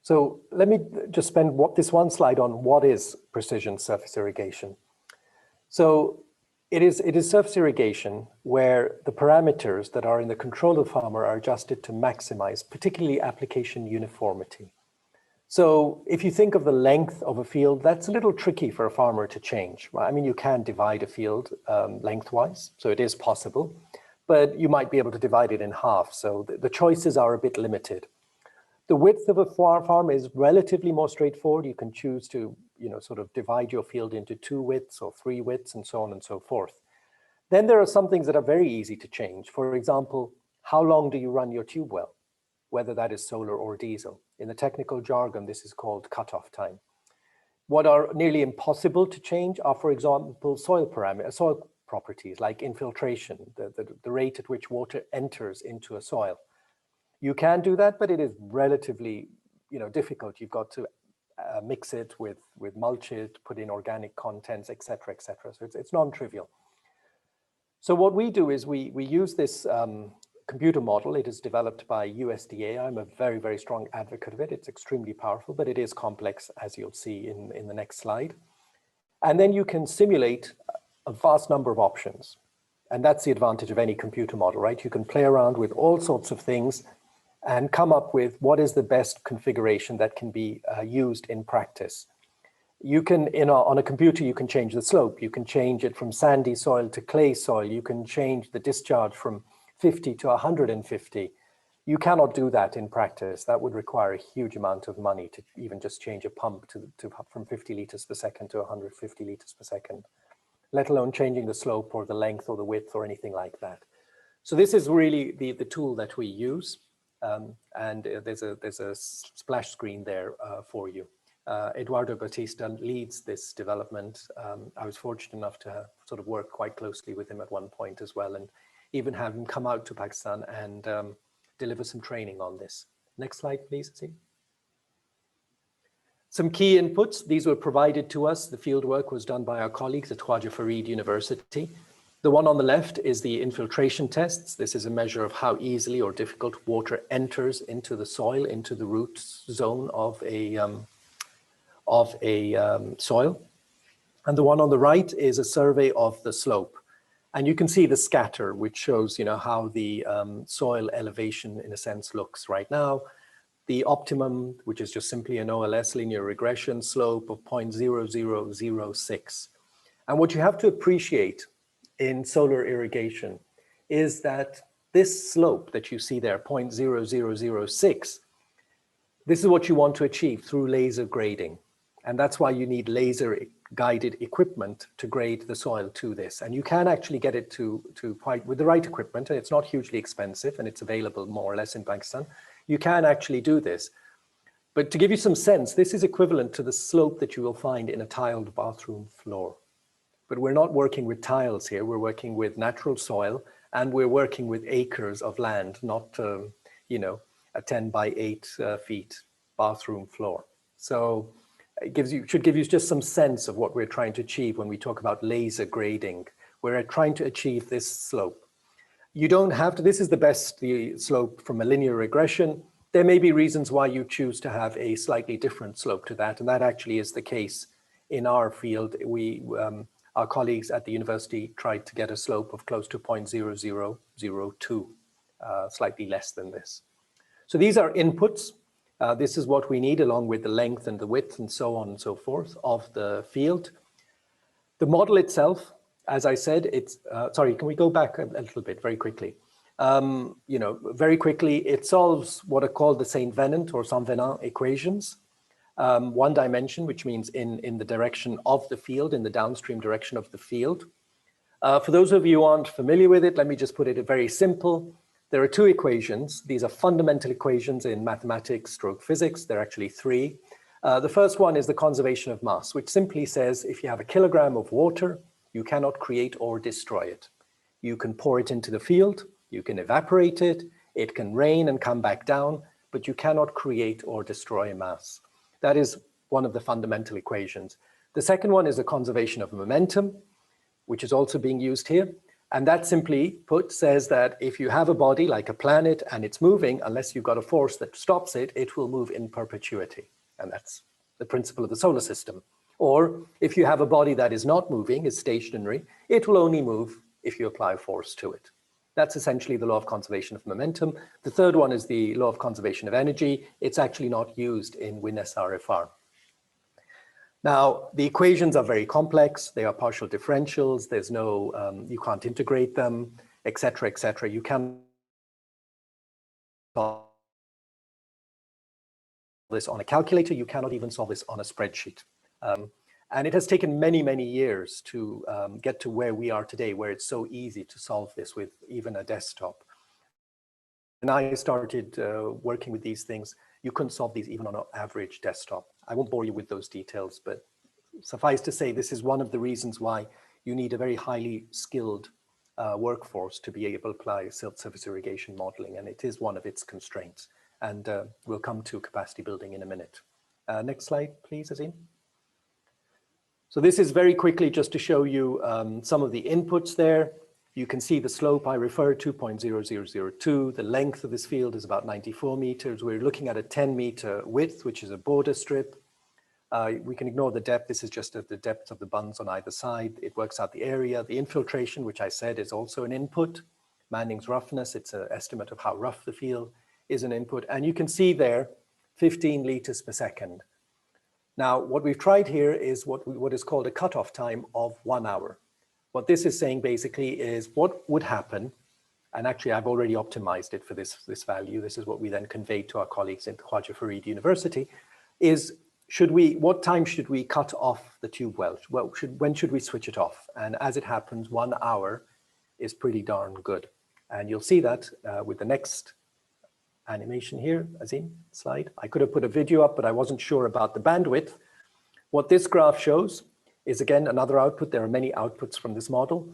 So let me just spend this one slide on what is precision surface irrigation. So it is surface irrigation where the parameters that are in the control of the farmer are adjusted to maximize, particularly application uniformity. So if you think of the length of a field, that's a little tricky for a farmer to change. I mean, you can divide a field lengthwise, so it is possible, but you might be able to divide it in half. So the choices are a bit limited. The width of a farm is relatively more straightforward. You can choose to, sort of divide your field into 2 widths or 3 widths and so on and so forth. Then there are some things that are very easy to change. For example, how long do you run your tube well, whether that is solar or diesel? In the technical jargon, this is called cutoff time. What are nearly impossible to change are, for example, soil properties like infiltration, the rate at which water enters into a soil. You can do that, but it is relatively difficult. You've got to mix it with mulch it, put in organic contents, etc., etc. So it's non-trivial. So what we do is we use this computer model. It is developed by USDA. I'm a very, very strong advocate of it. It's extremely powerful, but it is complex, as you'll see in the next slide. And then you can simulate a vast number of options. And that's the advantage of any computer model, right? You can play around with all sorts of things and come up with what is the best configuration that can be used in practice. You can, on a computer, you can change the slope. You can change it from sandy soil to clay soil. You can change the discharge from 50 to 150. You cannot do that in practice. That would require a huge amount of money to even just change a pump from 50 liters per second to 150 liters per second, let alone changing the slope or the length or the width or anything like that. So this is really the tool that we use. And there's a splash screen there for you. Eduardo Batista leads this development. I was fortunate enough to sort of work quite closely with him at one point as well, and even have him come out to Pakistan and deliver some training on this. Next slide, please, Azeem. Some key inputs. These were provided to us. The field work was done by our colleagues at Khwaja Farid University. The one on the left is the infiltration tests. This is a measure of how easily or difficult water enters into the soil, into the root zone of a soil. And the one on the right is a survey of the slope. And you can see the scatter, which shows how the soil elevation, in a sense, looks right now. the optimum, which is just simply an OLS linear regression slope of 0.0006. And what you have to appreciate in solar irrigation is that this slope that you see there, 0.0006, this is what you want to achieve through laser grading. And that's why you need laser guided equipment to grade the soil to this. And you can actually get it to quite, with the right equipment, and it's not hugely expensive and it's available more or less in Pakistan. You can actually do this. But to give you some sense, this is equivalent to the slope that you will find in a tiled bathroom floor. But we're not working with tiles here. We're working with natural soil, and we're working with acres of land, not, you know, a 10 by 8 feet bathroom floor. So it should give you just some sense of what we're trying to achieve when we talk about laser grading. We're trying to achieve this slope. You don't have to, this is the best slope from a linear regression. There may be reasons why you choose to have a slightly different slope to that, and that actually is the case in our field. Our colleagues at the university tried to get a slope of close to 0.0002, slightly less than this. So these are inputs. This is what we need along with the length and the width and so on and so forth of the field. The model itself, as I said, it's, sorry, can we go back a little bit very quickly? You know, very quickly, it solves what are called the Saint-Venant or Saint-Venant equations. One dimension, which means in the direction of the field, in the downstream direction of the field. For those of you who aren't familiar with it, let me just put it very simple. There are two equations. These are fundamental equations in mathematics stroke physics. There are actually three. The first one is the conservation of mass, which simply says if you have a kilogram of water, you cannot create or destroy it. You can pour it into the field, you can evaporate it, it can rain and come back down, but you cannot create or destroy mass. That is one of the fundamental equations. The second one is the conservation of momentum, which is also being used here. And that simply put says that if you have a body like a planet and it's moving, unless you've got a force that stops it, it will move in perpetuity. And that's the principle of the solar system. Or if you have a body that is not moving, is stationary, it will only move if you apply force to it. That's essentially the law of conservation of momentum. The third one is the law of conservation of energy. It's actually not used in WIN-SRFR. Now, the equations are very complex. They are partial differentials. There's no, you can't integrate them, et cetera, et cetera. You can solve this on a calculator. You cannot even solve this on a spreadsheet. And it has taken many, many years to get to where we are today, where it's so easy to solve this with even a desktop. When I started working with these things, you couldn't solve these even on an average desktop. I won't bore you with those details, but suffice to say, this is one of the reasons why you need a very highly skilled workforce to be able to apply surface irrigation modeling, and it is one of its constraints. And we'll come to capacity building in a minute. Next slide, please, Azeem. So this is very quickly just to show you some of the inputs there. You can see the slope I referred to, 0.0002. The length of this field is about 94 meters. We're looking at a 10-meter width, which is a border strip. We can ignore the depth. This is just the depth of the bunds on either side. It works out the area. The infiltration, which I said is also an input. Manning's roughness, it's an estimate of how rough the field is an input. And you can see there, 15 liters per second. Now, what we've tried here is what is called a cutoff time of 1 hour. What this is saying basically is what would happen, and actually I've already optimized it for this value. This is what we then conveyed to our colleagues at Khwaja Farid University, is what time should we cut off the tube well? Well, when should we switch it off? And as it happens, 1 hour is pretty darn good. And you'll see that with the next animation here, Azeem, slide. I could have put a video up, but I wasn't sure about the bandwidth. What this graph shows is, again, another output. There are many outputs from this model.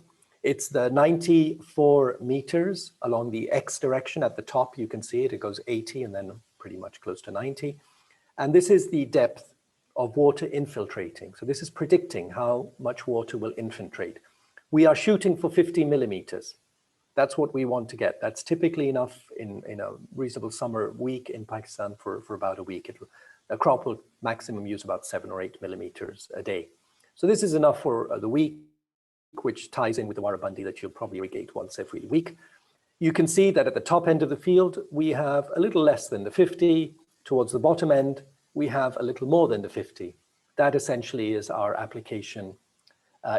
It's the 94 meters along the X direction. At the top, you can see it. It goes 80 and then pretty much close to 90. And this is the depth of water infiltrating. So this is predicting how much water will infiltrate. We are shooting for 50 millimeters. That's what we want to get. That's typically enough in a reasonable summer week in Pakistan for about a week. A crop will maximum use about 7 or 8 millimeters a day. So this is enough for the week, which ties in with the Warabandi that you'll probably irrigate once every week. You can see that at the top end of the field, we have a little less than the 50, towards the bottom end, we have a little more than the 50. That essentially is our application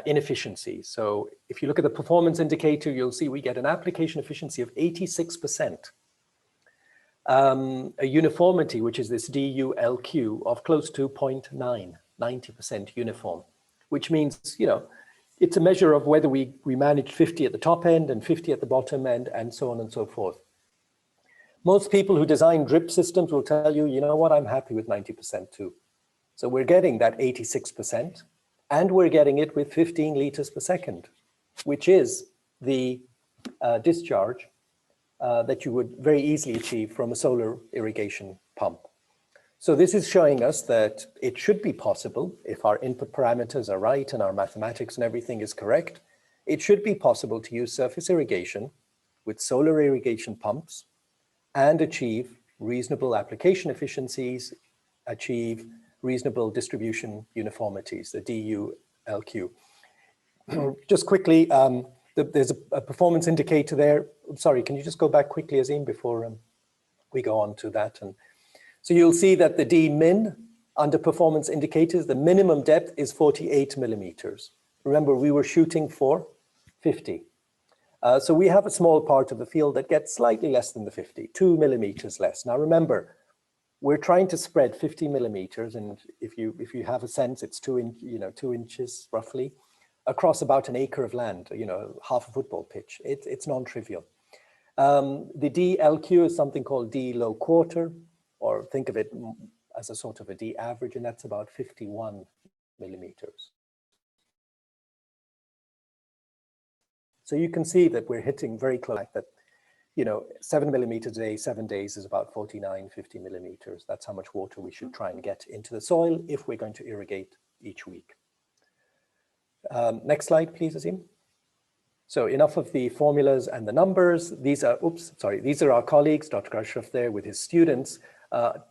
inefficiency. So if you look at the performance indicator, you'll see we get an application efficiency of 86%. A uniformity, which is this DULQ of close to 0.9, 90% uniform, which means, you know, it's a measure of whether we manage 50 at the top end and 50 at the bottom end and so on and so forth. Most people who design drip systems will tell you, you know what, I'm happy with 90% too. So we're getting that 86% and we're getting it with 15 liters per second, which is the discharge that you would very easily achieve from a solar irrigation pump. So this is showing us that it should be possible, if our input parameters are right and our mathematics and everything is correct, it should be possible to use surface irrigation with solar irrigation pumps and achieve reasonable application efficiencies, achieve reasonable distribution uniformities, the DULQ. Just quickly, there's a performance indicator there. Sorry, can you just go back quickly, Azeem, before we go on to that? And so you'll see that the D-min under performance indicators, the minimum depth is 48 millimeters. Remember, we were shooting for 50. So we have a small part of the field that gets slightly less than the 50, 2 millimeters less. Now remember, we're trying to spread 50 millimeters, and if you have a sense, it's 2 inches roughly, across about an acre of land, you know, half a football pitch. It's non-trivial. The DLQ is something called D low quarter, or think of it as a sort of a D average, and that's about 51 millimeters. So you can see that we're hitting very close, like that, you know, 7 millimeters a day, 7 days is about 49, 50 millimeters. That's how much water we should try and get into the soil if we're going to irrigate each week. Next slide, please, Azeem. So enough of the formulas and the numbers. These are our colleagues, Dr. Ashraf there with his students,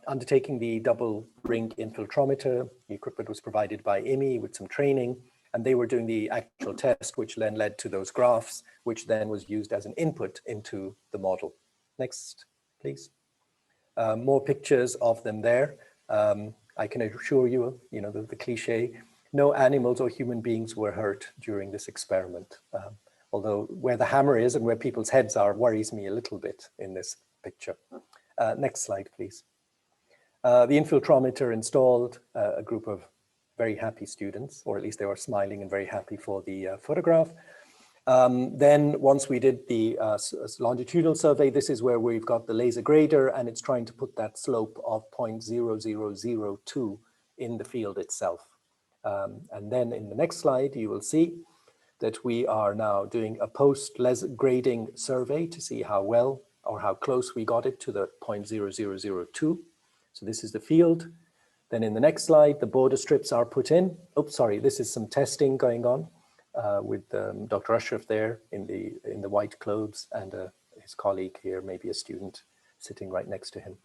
undertaking the double ring infiltrometer. The equipment was provided by IWMI with some training, and they were doing the actual test, which then led to those graphs, which then was used as an input into the model. Next, please. More pictures of them there. I can assure you, you know, the cliche, no animals or human beings were hurt during this experiment. Although where the hammer is and where people's heads are worries me a little bit in this picture. Next slide, please. The infiltrometer installed, a group of very happy students, or at least they were smiling and very happy for the photograph. Then once we did the longitudinal survey, this is where we've got the laser grader, and it's trying to put that slope of 0.0002 in the field itself. And then in the next slide, you will see that we are now doing a post-grading survey to see how well or how close we got it to the 0.0002. So this is the field. Then in the next slide, the border strips are put in. Oops, sorry, this is some testing going on with Dr. Ashraf there in the white clothes, and his colleague here, maybe a student sitting right next to him.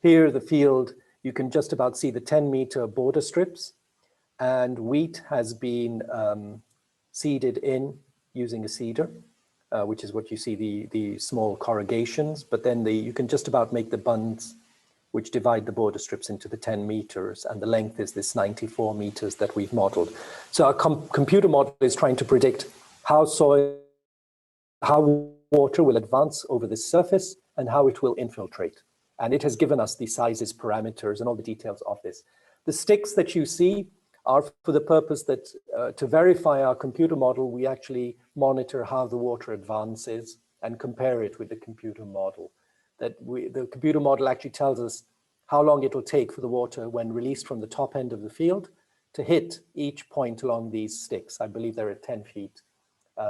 Here, the field, you can just about see the 10-meter border strips, and wheat has been seeded in using a seeder, which is what you see, the small corrugations, but then you can just about make the bunds which divide the border strips into the 10 meters, and the length is this 94 meters that we've modeled. So our computer model is trying to predict how water will advance over this surface and how it will infiltrate. And it has given us the sizes, parameters, and all the details of this. The sticks that you see are for the purpose that to verify our computer model, we actually monitor how the water advances and compare it with the computer model. The computer model actually tells us how long it'll take for the water when released from the top end of the field to hit each point along these sticks. I believe they're at 10 feet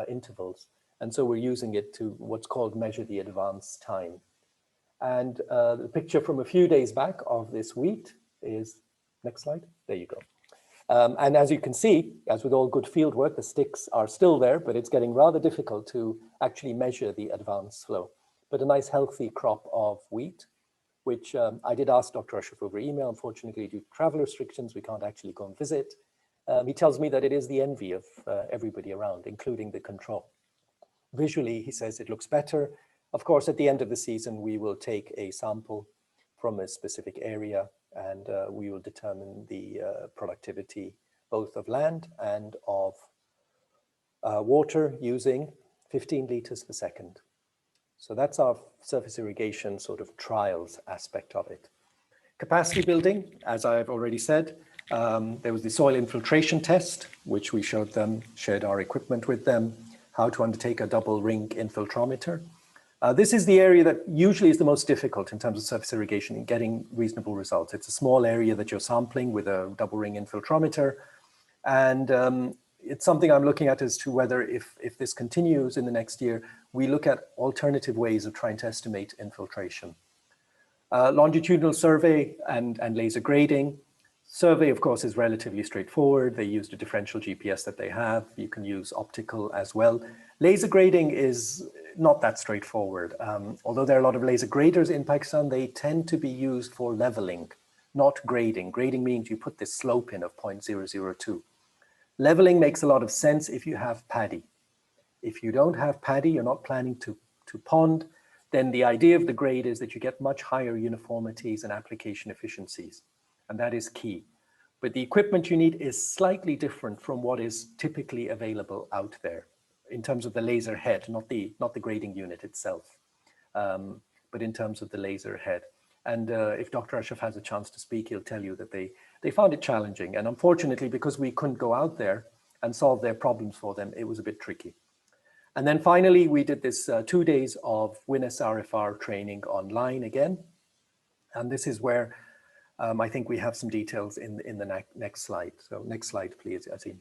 intervals. And so we're using it to what's called measure the advance time. And the picture from a few days back of this wheat is, next slide, there you go. And as you can see, as with all good field work, the sticks are still there, but it's getting rather difficult to actually measure the advance flow. But a nice healthy crop of wheat, which I did ask Dr. Ashraf over email. Unfortunately, due to travel restrictions, we can't actually go and visit. He tells me that it is the envy of everybody around, including the control. Visually, he says it looks better. Of course, at the end of the season, we will take a sample from a specific area, and we will determine the productivity both of land and of water using 15 liters per second. So that's our surface irrigation sort of trials aspect of it. Capacity building, as I've already said, there was the soil infiltration test, which we showed them, shared our equipment with them, how to undertake a double ring infiltrometer. This is the area that usually is the most difficult in terms of surface irrigation in getting reasonable results. It's a small area that you're sampling with a double ring infiltrometer. And it's something I'm looking at as to whether if this continues in the next year, we look at alternative ways of trying to estimate infiltration. Longitudinal survey and laser grading. Survey, of course, is relatively straightforward. They use the differential GPS that they have. You can use optical as well. Laser grading is not that straightforward. Although there are a lot of laser graders in Pakistan, they tend to be used for leveling, not grading. Grading means you put this slope in of 0.002. Leveling makes a lot of sense if you have paddy. If you don't have paddy, you're not planning to pond, then the idea of the grade is that you get much higher uniformities and application efficiencies. And that is key. But the equipment you need is slightly different from what is typically available out there in terms of the laser head, not the grading unit itself, but in terms of the laser head. And if Dr. Ashraf has a chance to speak, he'll tell you that they found it challenging. And unfortunately, because we couldn't go out there and solve their problems for them, it was a bit tricky. And then finally, we did this 2 days of WinSRFR training online again. And this is where I think we have some details in the next slide. So next slide, please, Azeem.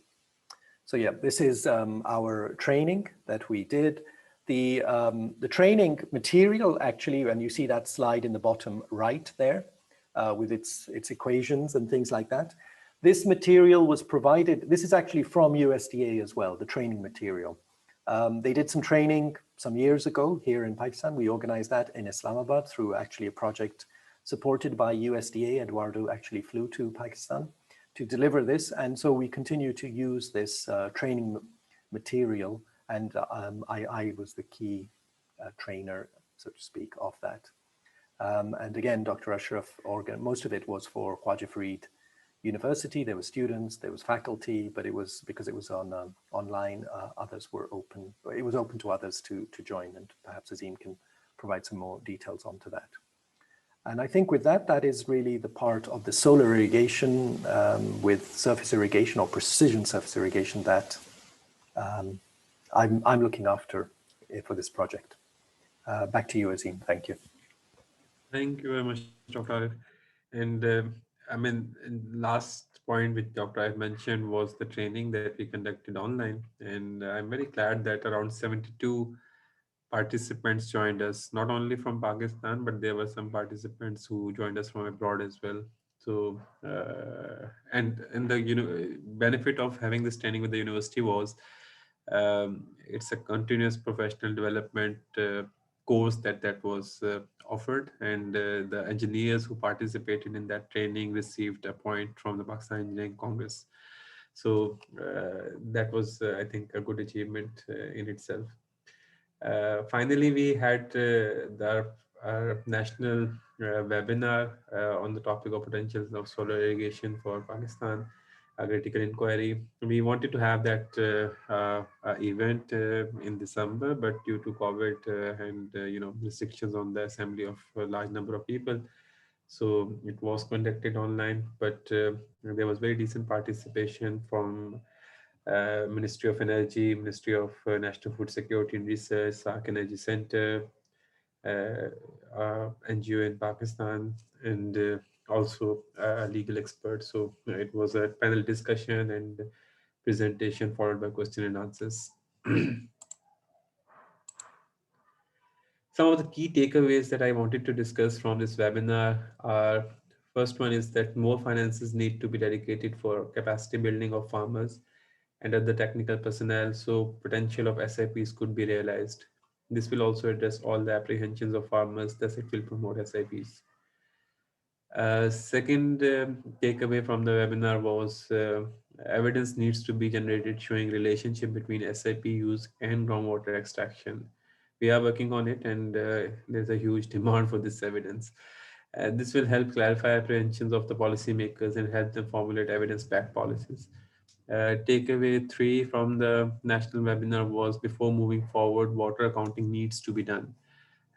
So yeah, this is our training that we did. The training material actually, and you see that slide in the bottom right there with its equations and things like that. This material was provided, this is actually from USDA as well, the training material. They did some training some years ago here in Pakistan. We organized that in Islamabad through actually a project supported by USDA. Eduardo actually flew to Pakistan to deliver this. And so we continue to use this training material. And I was the key trainer, so to speak, of that. And again, Dr. Ashraf, most of it was for Khwaja Farid University. There were students, there was faculty, but it was because it was on online, others were open. It was open to others to join, and perhaps Azeem can provide some more details onto that. And I think with that, that is really the part of the solar irrigation with surface irrigation or precision surface irrigation that I'm looking after for this project. Back to you, Azeem. Thank you. Thank you very much, Dr. Arif. And I mean, last point which Dr. Arif mentioned was the training that we conducted online. And I'm very glad that around 72 participants joined us, not only from Pakistan, but there were some participants who joined us from abroad as well. So, and the benefit of having this training with the university was it's a continuous professional development course that was offered, and the engineers who participated in that training received a point from the Pakistan Engineering Congress. So that was, I think, a good achievement in itself. Finally, we had our national webinar on the topic of potentials of solar irrigation for Pakistan, a critical inquiry. We wanted to have that event in December, but due to COVID and restrictions on the assembly of a large number of people, so it was conducted online. But there was very decent participation from Ministry of Energy, Ministry of National Food Security and Research, SARC Energy Center, NGO in Pakistan, and also legal experts. So it was a panel discussion and presentation followed by question and answers. Some of the key takeaways that I wanted to discuss from this webinar are, first one is that more finances need to be dedicated for capacity building of farmers and other technical personnel, so potential of SIPs could be realized. This will also address all the apprehensions of farmers, thus it will promote SIPs. Second takeaway from the webinar was evidence needs to be generated showing relationship between SIP use and groundwater extraction. We are working on it, and there's a huge demand for this evidence. This will help clarify apprehensions of the policymakers and help them formulate evidence-backed policies. Takeaway 3 from the national webinar was, before moving forward, water accounting needs to be done.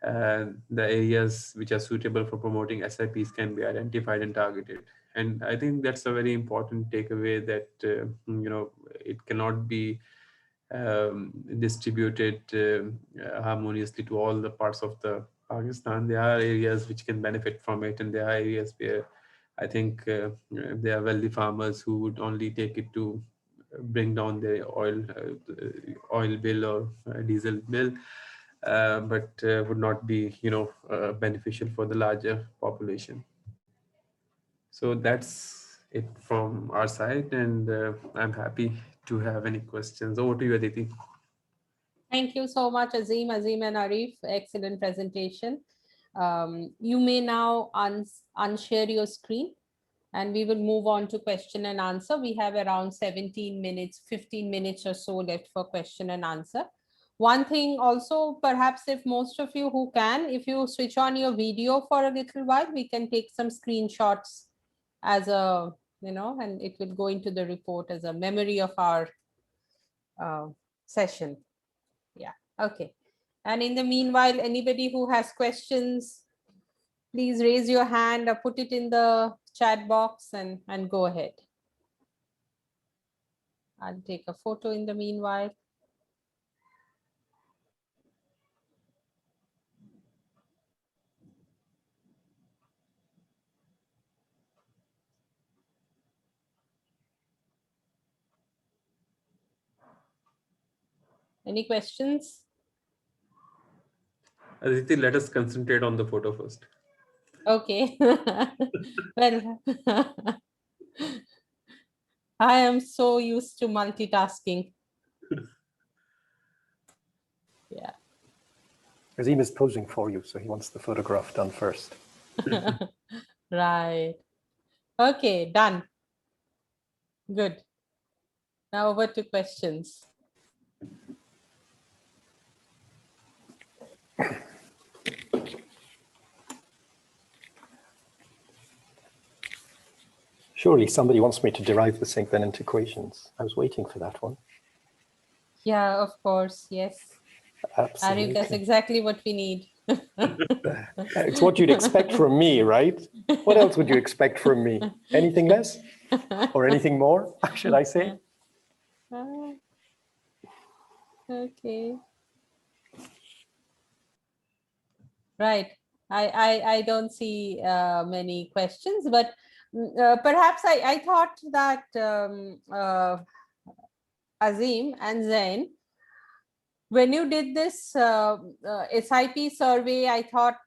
The areas which are suitable for promoting SIPs can be identified and targeted. And I think that's a very important takeaway, that, it cannot be distributed harmoniously to all the parts of the Pakistan. There are areas which can benefit from it, and there are areas where I think there are wealthy farmers who would only take it to bring down their oil bill or diesel bill, but would not be, beneficial for the larger population. So that's it from our side, and I'm happy to have any questions. Over to you, Aditi. Thank you so much, Azeem and Arif. Excellent presentation. You may now unshare your screen, and we will move on to question and answer. We have around 17 minutes, 15 minutes or so left for question and answer. One thing also, perhaps if most of you who can, if you switch on your video for a little while, we can take some screenshots as a, and it will go into the report as a memory of our session. Yeah, okay. And in the meanwhile, anybody who has questions, please raise your hand or put it in the chat box and go ahead. I'll take a photo in the meanwhile. Any questions? Aditi, let us concentrate on the photo first. Okay. Well, I am so used to multitasking. Yeah. Azeem is posing for you, so he wants the photograph done first. Right. Okay, done. Good. Now over to questions. Surely somebody wants me to derive the sink-Venant equations. I was waiting for that one. Yeah, of course. Yes. Absolutely. Arif, that's exactly what we need. It's what you'd expect from me, right? What else would you expect from me? Anything less? Or anything more, should I say? Okay. Right. I don't see many questions, but perhaps I thought that Azeem and Zain, when you did this SIP survey, I thought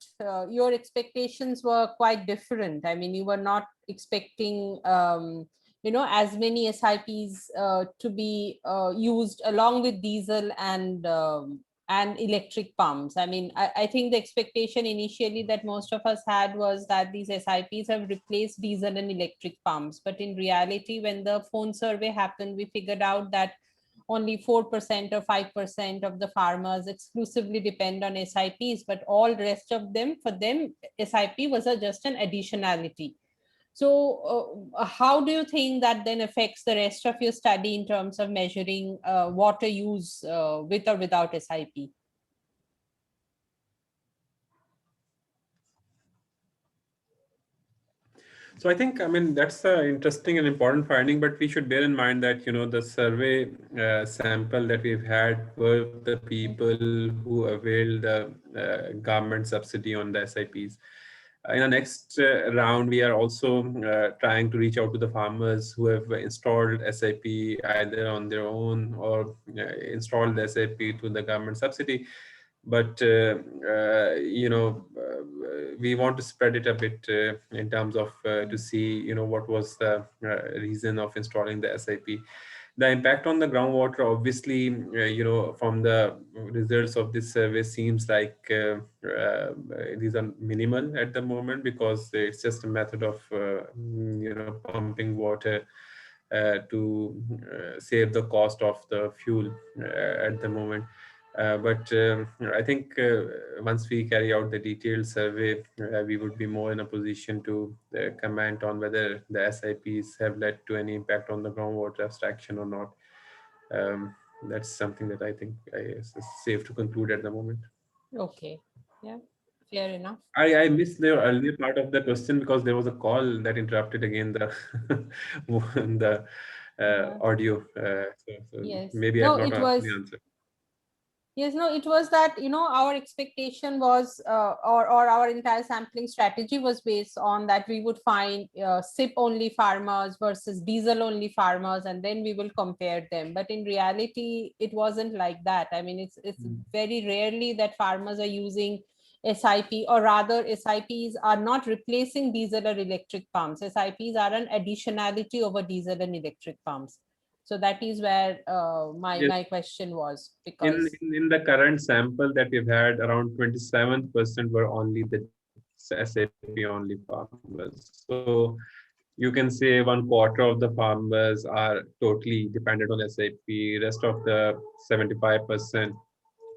your expectations were quite different. I mean, you were not expecting, as many SIPs to be used along with diesel and electric pumps. I mean, I think the expectation initially that most of us had was that these SIPs have replaced diesel and electric pumps. But in reality, when the phone survey happened, we figured out that only 4% or 5% of the farmers exclusively depend on SIPs, but all rest of them, for them, SIP was just an additionality. So how do you think that then affects the rest of your study in terms of measuring water use with or without SIP? So I think, that's an interesting and important finding, but we should bear in mind that, the survey sample that we've had were the people who availed the government subsidy on the SIPs. In the next round, we are also trying to reach out to the farmers who have installed SIP either on their own or installed the SIP to the government subsidy. But we want to spread it a bit in terms of to see what was the reason of installing the SIP. The impact on the groundwater, obviously, from the results of this survey seems like these are minimal at the moment, because it's just a method of pumping water to save the cost of the fuel at the moment. But I think once we carry out the detailed survey, we would be more in a position to comment on whether the SIPs have led to any impact on the groundwater abstraction or not. That's something that I think is safe to conclude at the moment. Okay, yeah, fair enough. I missed the earlier part of the question because there was a call that interrupted again the the audio. So Yes. maybe No, I've not it was. fully answered. Yes, no, it was that, our expectation was, or our entire sampling strategy was based on that we would find SIP only farmers versus diesel only farmers, and then we will compare them. But in reality, it wasn't like that. I mean, it's very rarely that farmers are using SIP, or rather SIPs are not replacing diesel or electric pumps. SIPs are an additionality over diesel and electric pumps. So that is where my question was, because in the current sample that we've had, around 27% were only the SAP only farmers. So you can say 1/4 of the farmers are totally dependent on SAP. Rest of the 75%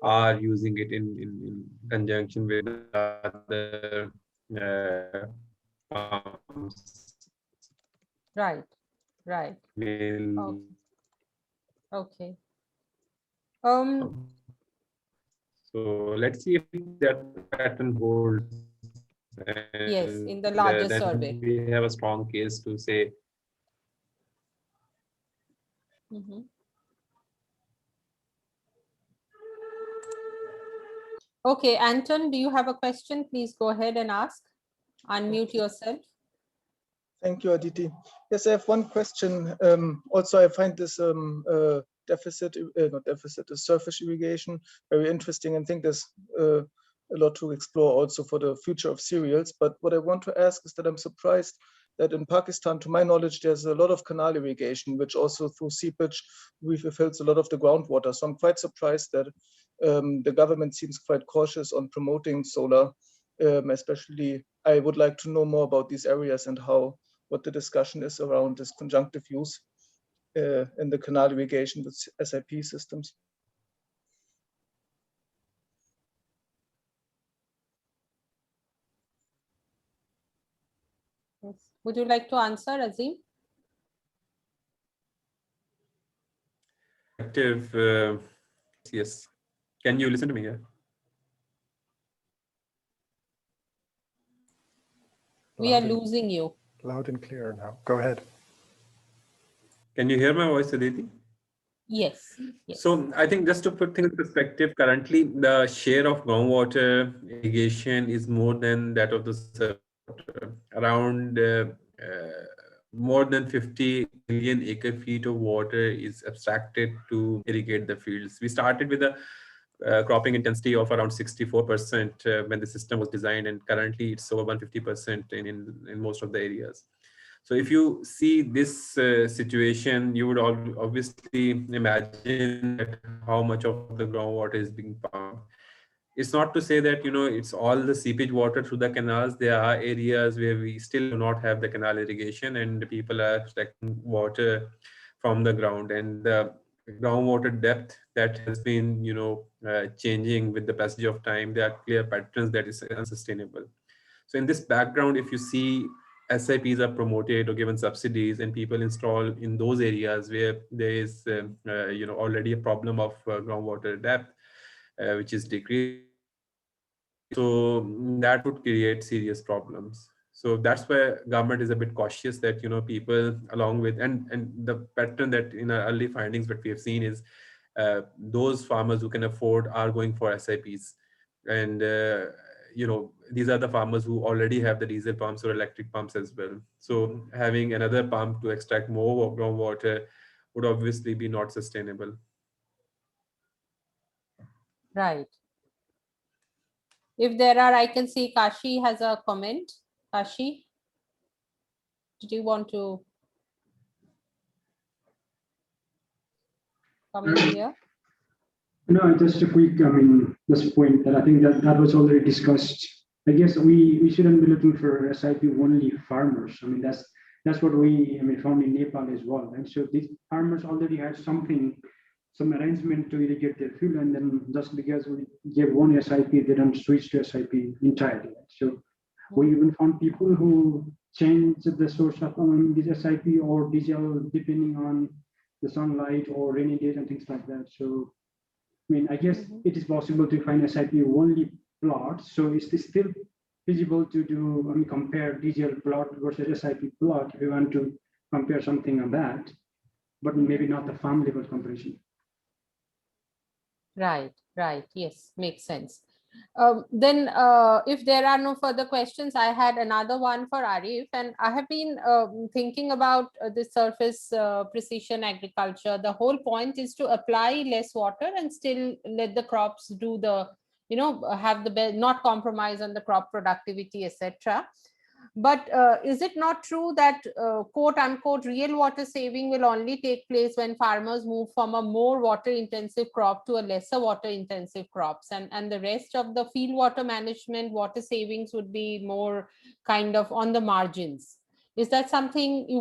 are using it in conjunction with other pumps. Right. Okay. So let's see if that pattern holds. Yes, in the larger then survey. we have a strong case to say. Okay, Anton, do you have a question? Please go ahead and ask. Unmute yourself. Thank you, Aditi. Yes, I have one question. Also, I find this not deficit, the surface irrigation very interesting, and think there's a lot to explore also for the future of cereals. But what I want to ask is that I'm surprised that in Pakistan, to my knowledge, there's a lot of canal irrigation, which also through seepage refills a lot of the groundwater. So I'm quite surprised that the government seems quite cautious on promoting solar. Especially, I would like to know more about these areas and what the discussion is around this conjunctive use in the canal irrigation with SIP systems. Yes. Would you like to answer, Azeem? Yes. Can you listen to me? Yeah. We are losing you. Loud and clear now. Go ahead. Can you hear my voice, Aditi? Yes. So I think just to put things in perspective, currently the share of groundwater irrigation is more than that of the surface water. Around more than 50 million acre feet of water is abstracted to irrigate the fields. We started with a cropping intensity of around 64% when the system was designed, and currently it's over 150% in most of the areas. So if you see this situation, you would obviously imagine that how much of the groundwater is being pumped. It's not to say that, it's all the seepage water through the canals. There are areas where we still do not have the canal irrigation, and people are extracting water from the ground. And the groundwater depth that has been, changing with the passage of time, there are clear patterns that is unsustainable. So in this background, if you see SIPs are promoted or given subsidies, and people install in those areas where there is, already a problem of groundwater depth, which is decreased. So that would create serious problems. So that's why government is a bit cautious that, people along with, and the pattern that in our early findings, what we have seen is those farmers who can afford are going for SIPs. And, these are the farmers who already have the diesel pumps or electric pumps as well. So having another pump to extract more groundwater would obviously be not sustainable. Right. If there are, I can see Kashi has a comment. Kashi, did you want to come in here? No, just a quick, this point that I think that was already discussed. I guess we shouldn't be looking for SIP only farmers. That's what we found in Nepal as well. And so these farmers already had something some arrangement to irrigate their field, and then just because we gave one SIP, they don't switch to SIP entirely. So we even found people who change the source of this SIP or diesel depending on the sunlight or rainy days and things like that. So, I mean, I guess it is possible to find SIP only plot. So is this still feasible to do, I mean, compare diesel plot versus SIP plot if you want to compare something on that, but maybe not the farm level comparison. Right, right. Yes, makes sense. Then if there are no further questions, I had another one for Arif, and I have been thinking about this surface precision agriculture. The whole point is to apply less water and still let the crops do the, have the not compromise on the crop productivity, etc. But is it not true that quote unquote real water saving will only take place when farmers move from a more water intensive crop to a lesser water intensive crops, and the rest of the field water management water savings would be more kind of on the margins? Is that something you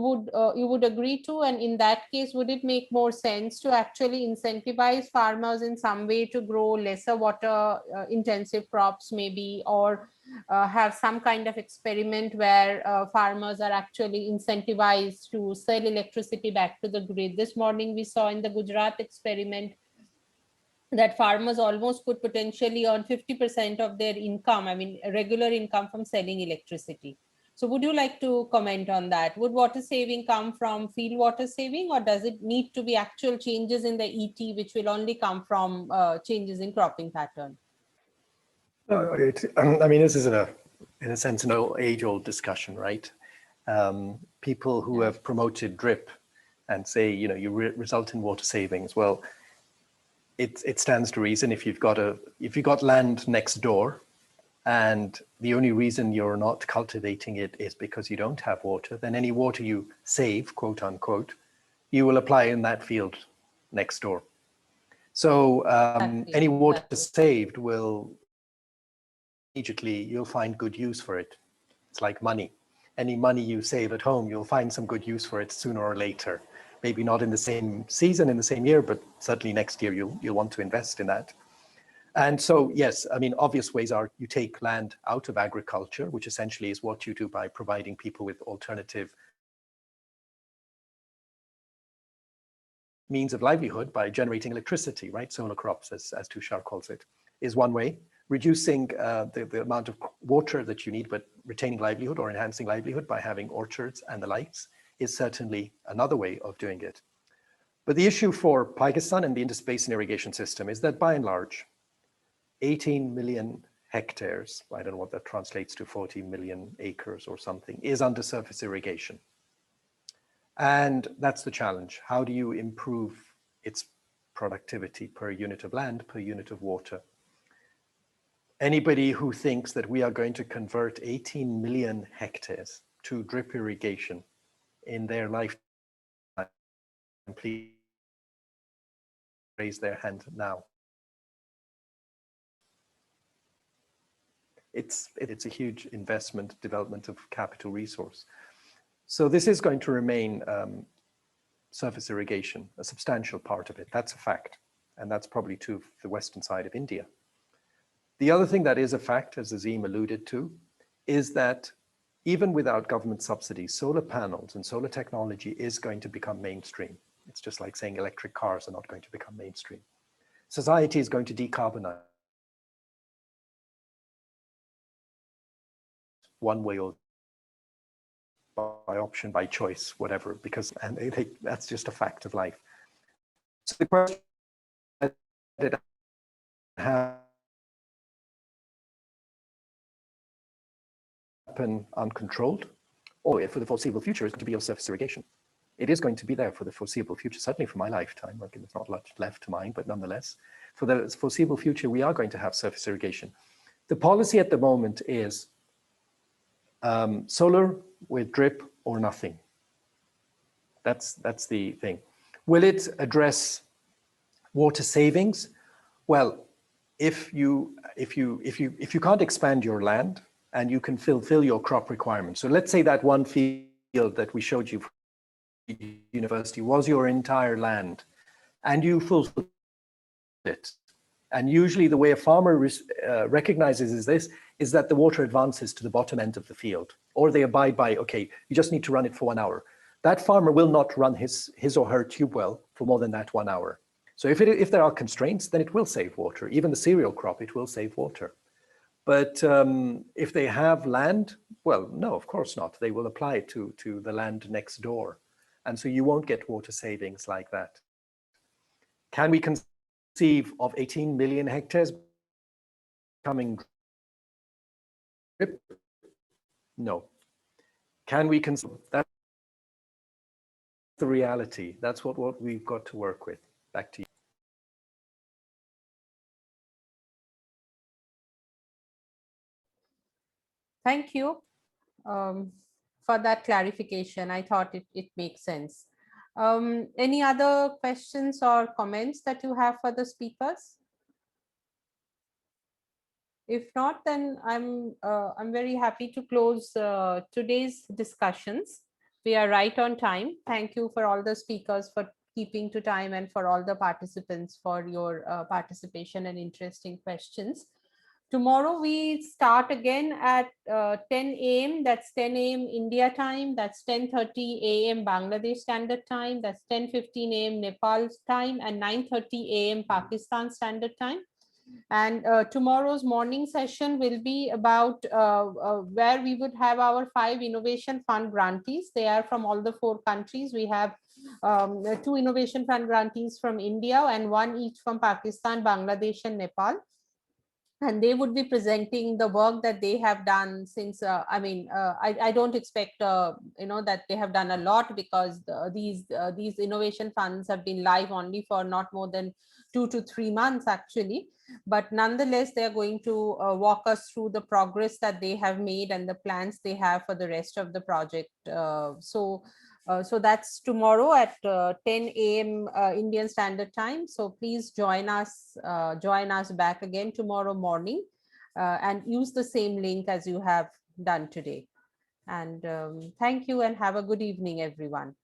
would agree to? And in that case, would it make more sense to actually incentivize farmers in some way to grow lesser water intensive crops maybe, or have some kind of experiment where farmers are actually incentivized to sell electricity back to the grid? This morning we saw in the Gujarat experiment that farmers almost could potentially earn 50% of their income, I mean regular income, from selling electricity. So would you like to comment on that? Would water saving come from field water saving, or does it need to be actual changes in the ET, which will only come from changes in cropping pattern? I mean, this is in a sense an age-old discussion, right? People who have promoted drip and say, you result in water savings. Well, it stands to reason if you've got land next door, and the only reason you're not cultivating it is because you don't have water, then any water you save, quote unquote, you will apply in that field next door. So any water saved will immediately, you'll find good use for it. It's like money. Any money you save at home, you'll find some good use for it sooner or later. Maybe not in the same season, in the same year, but certainly next year you'll want to invest in that. And so, yes, I mean, obvious ways are you take land out of agriculture, which essentially is what you do by providing people with alternative means of livelihood by generating electricity, right? Solar crops, as Tushar calls it, is one way. Reducing the amount of water that you need, but retaining livelihood or enhancing livelihood by having orchards and the likes is certainly another way of doing it. But the issue for Pakistan and the interbasin irrigation system is that by and large, 18 million hectares, I don't know what that translates to, 40 million acres or something, is under surface irrigation. And that's the challenge. How do you improve its productivity per unit of land, per unit of water? Anybody who thinks that we are going to convert 18 million hectares to drip irrigation in their lifetime, please raise their hand now. It's a huge investment, development of capital resource. So this is going to remain surface irrigation, a substantial part of it. That's a fact. And that's probably true of the western side of India. The other thing that is a fact, as Azeem alluded to, is that even without government subsidies, solar panels and solar technology is going to become mainstream. It's just like saying electric cars are not going to become mainstream. Society is going to decarbonize one way or by option, by choice, whatever, because that's just a fact of life. So the question that it happen uncontrolled, or for the foreseeable future, is going to be of surface irrigation. It is going to be there for the foreseeable future, certainly for my lifetime. There's not much left to mine, but nonetheless, for the foreseeable future, we are going to have surface irrigation. The policy at the moment is solar with drip or nothing. That's the thing. Will it address water savings? Well, if you can't expand your land and you can fulfill your crop requirements. So let's say that one field that we showed you from the university was your entire land and you fulfill it. And usually the way a farmer recognizes is that the water advances to the bottom end of the field, or they abide by, okay, you just need to run it for 1 hour. That farmer will not run his or her tube well for more than that 1 hour. So if there are constraints, then it will save water. Even the cereal crop, it will save water. But if they have land, well, no, of course not. They will apply it to the land next door. And so you won't get water savings like that. Can we conceive of 18 million hectares becoming drip? No. Can we conceive? That's the reality. That's what we've got to work with. Back to you. Thank you for that clarification. I thought it makes sense. Any other questions or comments that you have for the speakers? If not, then I'm very happy to close today's discussions. We are right on time. Thank you for all the speakers for keeping to time, and for all the participants for your participation and interesting questions. Tomorrow we start again at 10 a.m. That's 10 a.m. India time. That's 10:30 a.m. Bangladesh Standard Time. That's 10:15 a.m. Nepal time, and 9:30 a.m. Pakistan Standard Time. And tomorrow's morning session will be about where we would have our 5 Innovation Fund grantees. They are from all the 4 countries. We have 2 Innovation Fund grantees from India and 1 each from Pakistan, Bangladesh, and Nepal. And they would be presenting the work that they have done since, I don't expect, that they have done a lot, because these innovation funds have been live only for not more than 2 to 3 months actually. But nonetheless, they are going to walk us through the progress that they have made and the plans they have for the rest of the project. So that's tomorrow at 10 a.m. Indian Standard Time. So please join us back again tomorrow morning, and use the same link as you have done today. And thank you, and have a good evening, everyone.